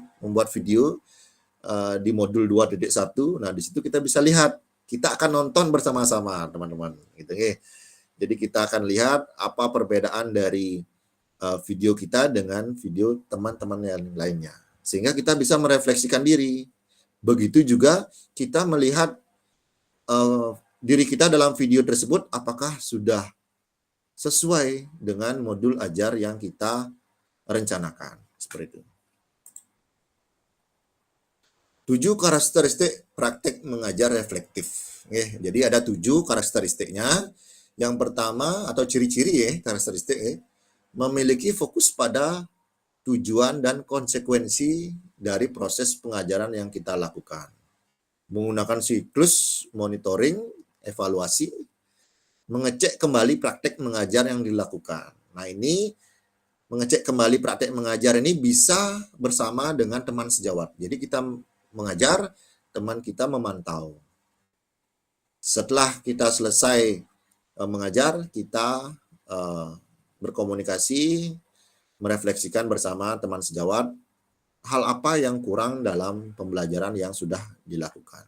di modul 2.1, nah di situ kita bisa lihat, kita akan nonton bersama-sama teman-teman, gitu ya. Jadi kita akan lihat apa perbedaan dari video kita dengan video teman-teman yang lainnya. Sehingga kita bisa merefleksikan diri. Begitu juga kita melihat diri kita dalam video tersebut apakah sudah sesuai dengan modul ajar yang kita rencanakan. Seperti itu. 7 karakteristik praktek mengajar reflektif. Jadi ada 7 karakteristiknya. Yang pertama atau ciri-ciri karakteristik memiliki fokus pada tujuan dan konsekuensi dari proses pengajaran yang kita lakukan. Menggunakan siklus monitoring, evaluasi, mengecek kembali praktek mengajar yang dilakukan. Nah, ini mengecek kembali praktek mengajar ini bisa bersama dengan teman sejawat. Jadi kita mengajar, teman kita memantau. Setelah kita selesai mengajar, kita berkomunikasi, merefleksikan bersama teman sejawat hal apa yang kurang dalam pembelajaran yang sudah dilakukan.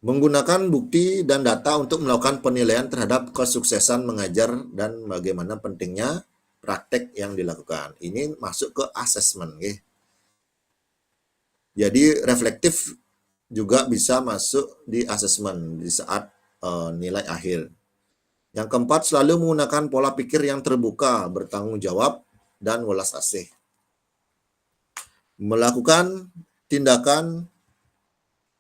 Menggunakan bukti dan data untuk melakukan penilaian terhadap kesuksesan mengajar dan bagaimana pentingnya praktek yang dilakukan. Ini masuk ke asesmen. Jadi reflektif juga bisa masuk di asesmen di saat nilai akhir. Yang keempat, selalu menggunakan pola pikir yang terbuka, bertanggung jawab, dan welas asih. Melakukan tindakan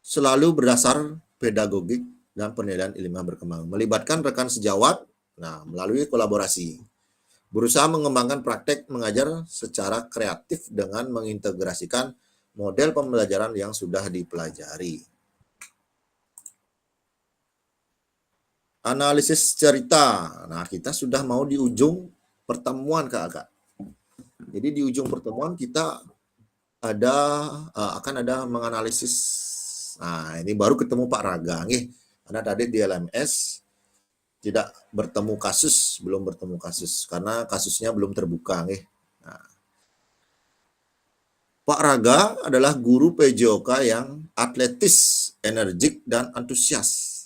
selalu berdasar pedagogik dan penilaian ilmiah berkembang. Melibatkan rekan sejawat melalui kolaborasi. Berusaha mengembangkan praktek mengajar secara kreatif dengan mengintegrasikan model pembelajaran yang sudah dipelajari. Analisis cerita. Nah, kita sudah mau di ujung pertemuan, Kak. Jadi di ujung pertemuan kita akan ada menganalisis. Nah, ini baru ketemu Pak Raga, karena tadi di LMS tidak belum bertemu kasus karena kasusnya belum terbuka, Nah, Pak Raga adalah guru PJOK yang atletis, energik, dan antusias.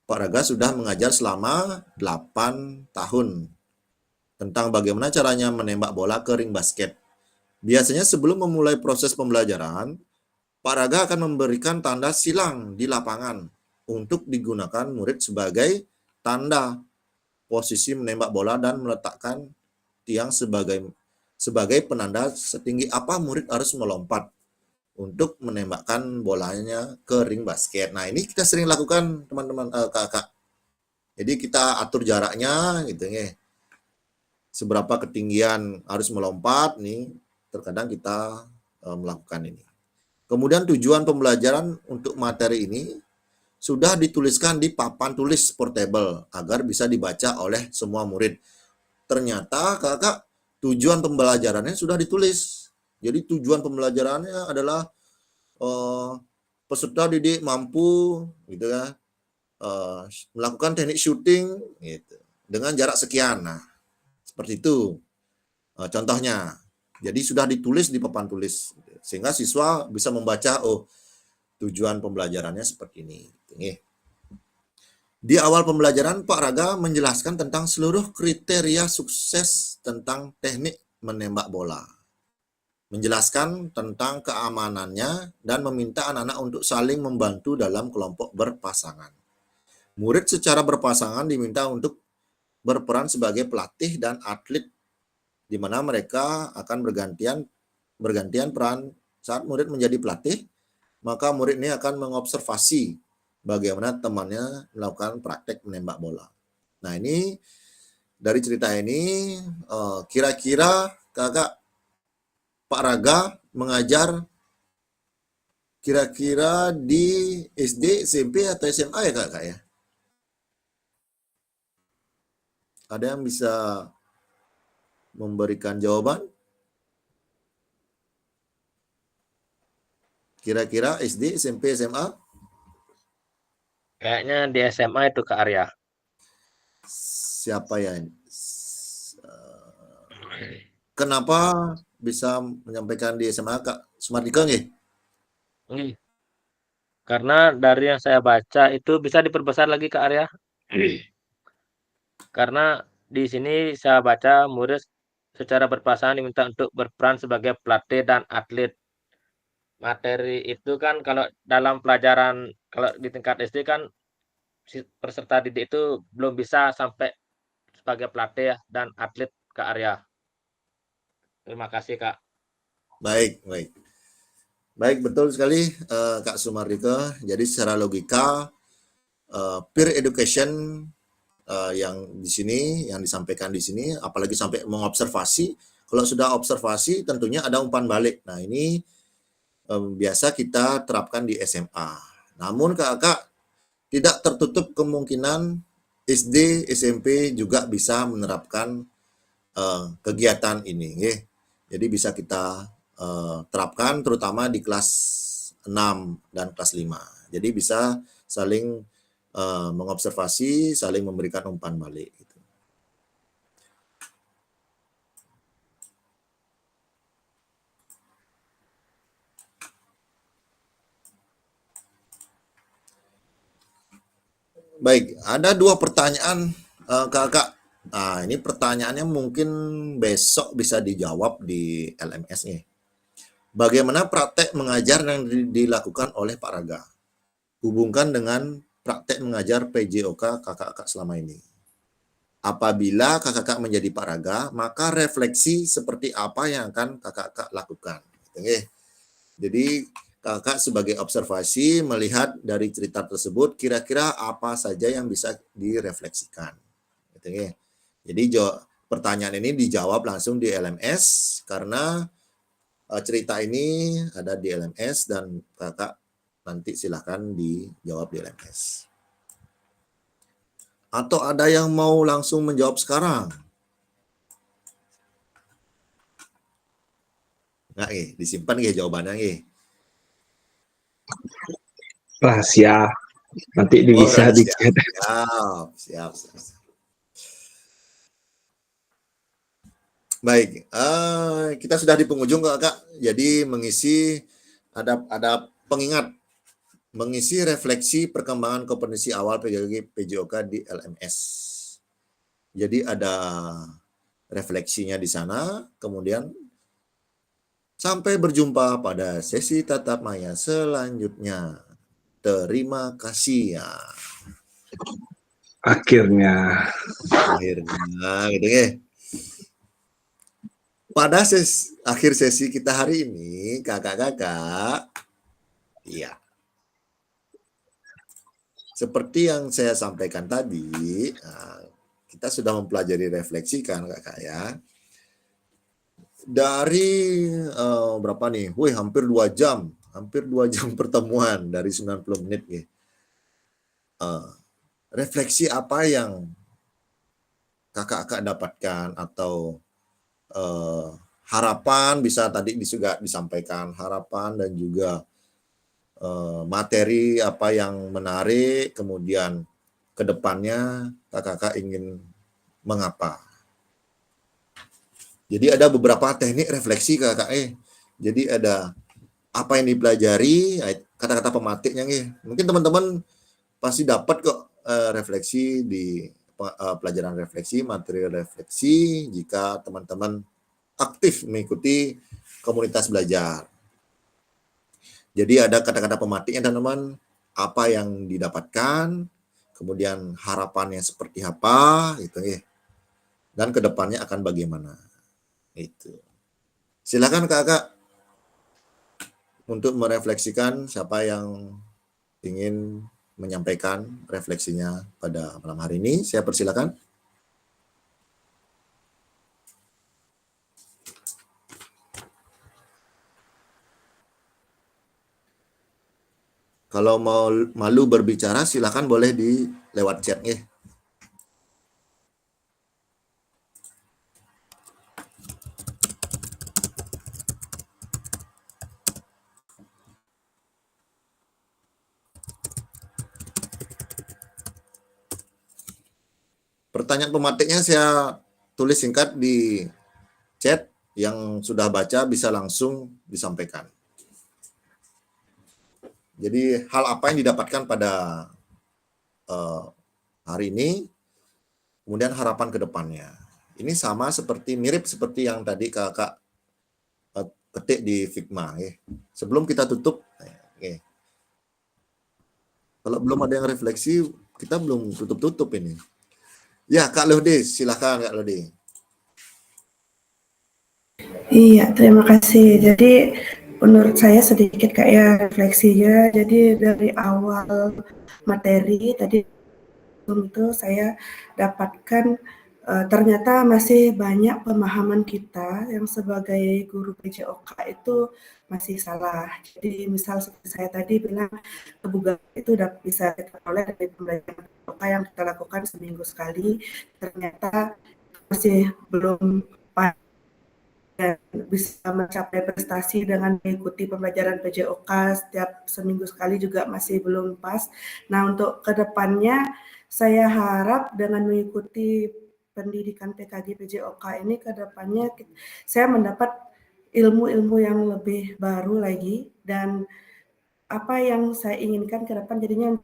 Pak Raga sudah mengajar selama 8 tahun tentang bagaimana caranya menembak bola ke ring basket. Biasanya sebelum memulai proses pembelajaran, Pak Raga akan memberikan tanda silang di lapangan untuk digunakan murid sebagai tanda posisi menembak bola dan meletakkan tiang sebagai penanda setinggi apa murid harus melompat untuk menembakkan bolanya ke ring basket. Nah, ini kita sering lakukan teman-teman kakak. Jadi kita atur jaraknya gitu seberapa ketinggian harus melompat terkadang kita melakukan ini. Kemudian tujuan pembelajaran untuk materi ini sudah dituliskan di papan tulis portable agar bisa dibaca oleh semua murid. Ternyata kakak tujuan pembelajarannya sudah ditulis. Jadi tujuan pembelajarannya adalah peserta didik mampu melakukan teknik syuting dengan jarak sekian. Nah, seperti itu contohnya. Jadi sudah ditulis di papan tulis sehingga siswa bisa membaca tujuan pembelajarannya seperti ini. Di awal pembelajaran Pak Raga menjelaskan tentang seluruh kriteria sukses tentang teknik menembak bola. Menjelaskan tentang keamanannya dan meminta anak-anak untuk saling membantu dalam kelompok berpasangan. Murid secara berpasangan diminta untuk berperan sebagai pelatih dan atlet, di mana mereka akan bergantian peran. Saat murid menjadi pelatih, maka murid ini akan mengobservasi bagaimana temannya melakukan praktek menembak bola. Nah, ini dari cerita ini kira-kira kakak Pak Raga mengajar kira-kira di SD, SMP, atau SMA ya kakak ya? Ada yang bisa memberikan jawaban? Kira-kira SD, SMP, SMA? Kayaknya di SMA itu Kak Arya. Siapa ya? Kenapa bisa menyampaikan di SMA Kak Sumardika nggih? Karena dari yang saya baca itu bisa diperbesar lagi Kak Arya. Karena di sini saya baca murid secara berpasangan diminta untuk berperan sebagai pelatih dan atlet. Materi itu kan kalau dalam pelajaran kalau di tingkat SD kan peserta didik itu belum bisa sampai sebagai pelatih dan atlet Kak Arya. Terima kasih Kak. Baik, baik. Baik, betul sekali Kak Sumardika. Jadi secara logika peer education yang di sini, yang disampaikan di sini, apalagi sampai mengobservasi. Kalau sudah observasi, tentunya ada umpan balik. Nah, ini biasa kita terapkan di SMA. Namun kakak tidak tertutup kemungkinan SD, SMP juga bisa menerapkan kegiatan ini. Jadi bisa kita terapkan terutama di kelas 6 dan kelas 5. Jadi bisa saling mengobservasi, saling memberikan umpan balik. Gitu. Baik, ada 2 pertanyaan kakak. Nah, ini pertanyaannya mungkin besok bisa dijawab di LMS nih. Bagaimana praktek mengajar yang dilakukan oleh Pak Raga? Hubungkan dengan praktek mengajar PJOK kakak-kakak selama ini. Apabila kakak-kakak menjadi Pak Raga, maka refleksi seperti apa yang akan kakak-kakak lakukan. Jadi kakak sebagai observasi melihat dari cerita tersebut kira-kira apa saja yang bisa direfleksikan. Jadi pertanyaan ini dijawab langsung di LMS karena cerita ini ada di LMS dan kakak nanti silakan dijawab di LMS. Atau ada yang mau langsung menjawab sekarang? Nggak, disimpan jawabannya. Rahasia. Nanti bisa di chat. Siap. Baik, kita sudah di penghujung kakak. Jadi mengisi ada pengingat mengisi refleksi perkembangan kompetensi awal PJOK di LMS. Jadi ada refleksinya di sana, kemudian sampai berjumpa pada sesi tatap maya selanjutnya. Terima kasih ya. Akhirnya gitu ya. Pada akhir sesi kita hari ini, kakak-kakak, iya. Seperti yang saya sampaikan tadi, kita sudah mempelajari refleksi kan kakak ya. Dari berapa nih? Hampir 2 jam. Hampir 2 jam pertemuan dari 90 menit nih. Refleksi apa yang kakak-kakak dapatkan atau harapan bisa tadi juga disampaikan harapan dan juga materi apa yang menarik, kemudian ke depannya kakak-kakak ingin mengapa. Jadi ada beberapa teknik refleksi kakak. Jadi ada apa yang dipelajari, kata-kata pematiknya mungkin teman-teman pasti dapat kok refleksi di pelajaran refleksi, materi refleksi jika teman-teman aktif mengikuti komunitas belajar. Jadi ada kata-kata pematiknya teman-teman, apa yang didapatkan, kemudian harapannya seperti apa, gitu ya. Dan kedepannya akan bagaimana. Itu. Silakan kakak untuk merefleksikan siapa yang ingin menyampaikan refleksinya pada malam hari ini. Saya persilakan. Kalau mau malu berbicara, silakan boleh di lewat chat ya. Pertanyaan pematiknya saya tulis singkat di chat, yang sudah baca bisa langsung disampaikan. Jadi hal apa yang didapatkan pada hari ini, kemudian harapan ke depannya. Ini sama mirip seperti yang tadi kakak ketik di Figma. Sebelum kita tutup, kalau belum ada yang refleksi, kita belum tutup ini. Ya, Kak Lode, silakan Kak Lode. Iya, terima kasih. Jadi menurut saya sedikit kayak refleksinya. Jadi dari awal materi tadi itu saya dapatkan ternyata masih banyak pemahaman kita yang sebagai guru PJOK itu masih salah. Jadi misal seperti saya tadi bilang kebugaran itu udah bisa kita oleh dari pembelajaran PJOK yang kita lakukan seminggu sekali. Ternyata masih belum dan bisa mencapai prestasi dengan mengikuti pembelajaran PJOK setiap seminggu sekali juga masih belum pas. Nah, untuk kedepannya saya harap dengan mengikuti pendidikan PKG PJOK ini kedepannya saya mendapat ilmu-ilmu yang lebih baru lagi, dan apa yang saya inginkan ke depan jadinya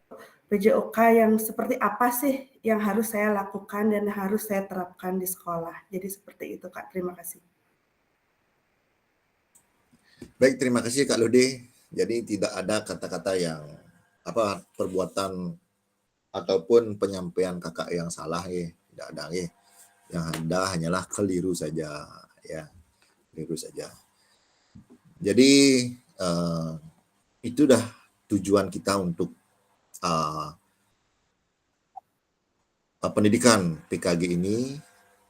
PJOK yang seperti apa sih yang harus saya lakukan dan harus saya terapkan di sekolah. Jadi seperti itu Kak, terima kasih. Baik, terima kasih Kak Lode. Jadi tidak ada kata-kata yang perbuatan ataupun penyampaian kakak yang salah tidak ada Yang ada hanyalah keliru saja ya. Keliru saja. Jadi itu dah tujuan kita untuk pendidikan PKG ini.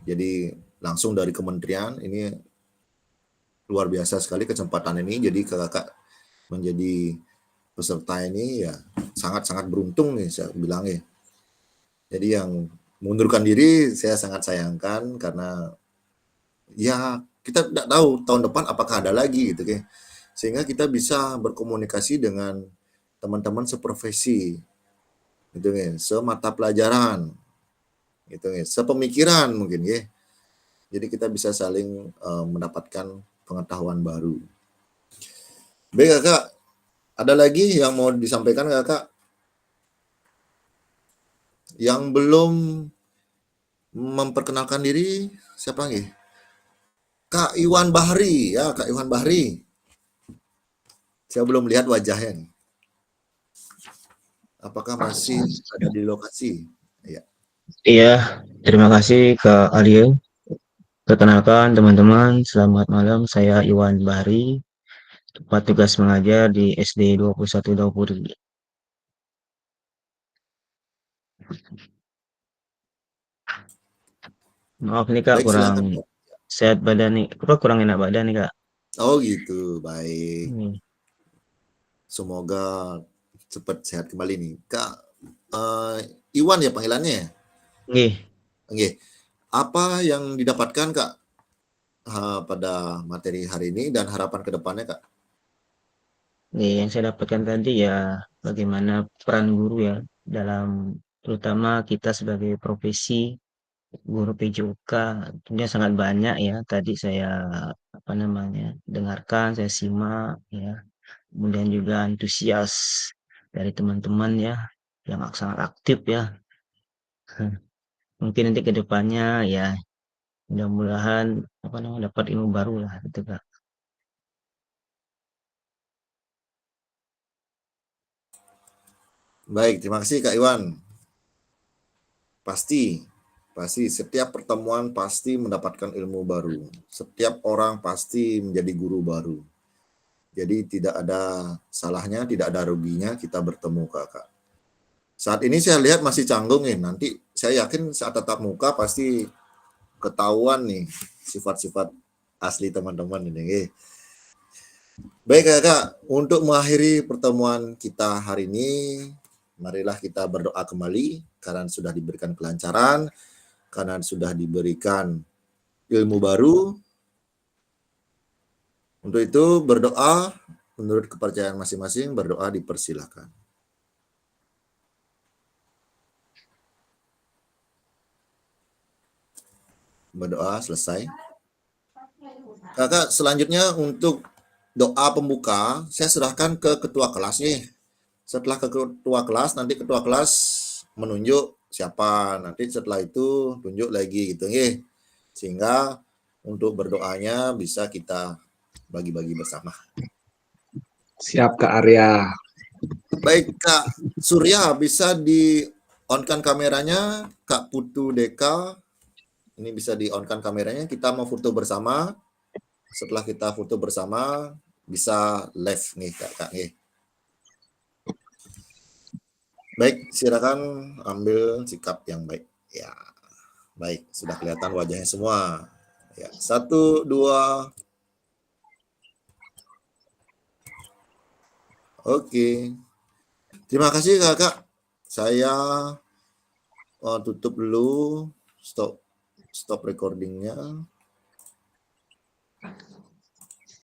Jadi langsung dari kementerian ini luar biasa sekali kesempatan ini. Jadi kakak menjadi peserta ini ya sangat-sangat beruntung nih saya bilang ya. Jadi yang mengundurkan diri saya sangat sayangkan karena ya kita tidak tahu tahun depan apakah ada lagi gitu ya. Sehingga kita bisa berkomunikasi dengan teman-teman seprofesi gitu ya, semata pelajaran gitu ya, sepemikiran mungkin ya. Jadi kita bisa saling mendapatkan pengetahuan baru. Baik kakak, ada lagi yang mau disampaikan kakak? Yang belum memperkenalkan diri siapa nih? Kak Iwan Bahri ya, Kak Iwan Bahri. Saya belum lihat wajahnya nih. Apakah masih ada di lokasi? Ya. Iya, terima kasih Kak Arya. Perkenalkan teman-teman, selamat malam. Saya Iwan Bahri, tempat tugas mengajar di SD 21 Daupuri. Maaf nih Kak, Baik, kurang silakan. sehat badan nih. Kurang enak badan nih Kak. Oh gitu, baik. Hmm. Semoga cepat sehat kembali nih. Kak Iwan ya panggilannya? Nggih. Apa yang didapatkan Kak pada materi hari ini dan harapan ke depannya Kak? Yang saya dapatkan tadi ya bagaimana peran guru ya dalam terutama kita sebagai profesi guru PJOK tentunya sangat banyak ya. Tadi saya dengarkan, saya simak ya. Kemudian juga antusias dari teman-teman ya yang sangat aktif ya. Mungkin nanti ke depannya ya mudah-mudahan dapat ilmu baru lah gitu Kak. Baik, terima kasih Kak Iwan. Pasti setiap pertemuan pasti mendapatkan ilmu baru. Setiap orang pasti menjadi guru baru. Jadi tidak ada salahnya, tidak ada ruginya kita bertemu kakak. Saat ini saya lihat masih canggung nih. Nanti saya yakin saat tatap muka pasti ketahuan nih sifat-sifat asli teman-teman ini. Baik kakak, untuk mengakhiri pertemuan kita hari ini, marilah kita berdoa kembali karena sudah diberikan kelancaran, karena sudah diberikan ilmu baru. Untuk itu berdoa menurut kepercayaan masing-masing, berdoa dipersilakan. Berdoa selesai. Kakak, selanjutnya untuk doa pembuka, saya serahkan ke ketua kelas nih. Setelah ke ketua kelas, nanti ketua kelas menunjuk siapa. Nanti setelah itu tunjuk lagi gitu nggih. Sehingga untuk berdoanya bisa kita bagi-bagi bersama. Siap Kak Arya. Baik Kak Surya, bisa di-on-kan kameranya. Kak Putu Deka, ini bisa di-on-kan kameranya. Kita mau foto bersama. Setelah kita foto bersama, bisa live nih Kak nih. Baik, silakan ambil sikap yang baik. Ya, baik, sudah kelihatan wajahnya semua. Ya, 1, 2. Oke. Terima kasih Kakak. Saya tutup dulu, stop recordingnya.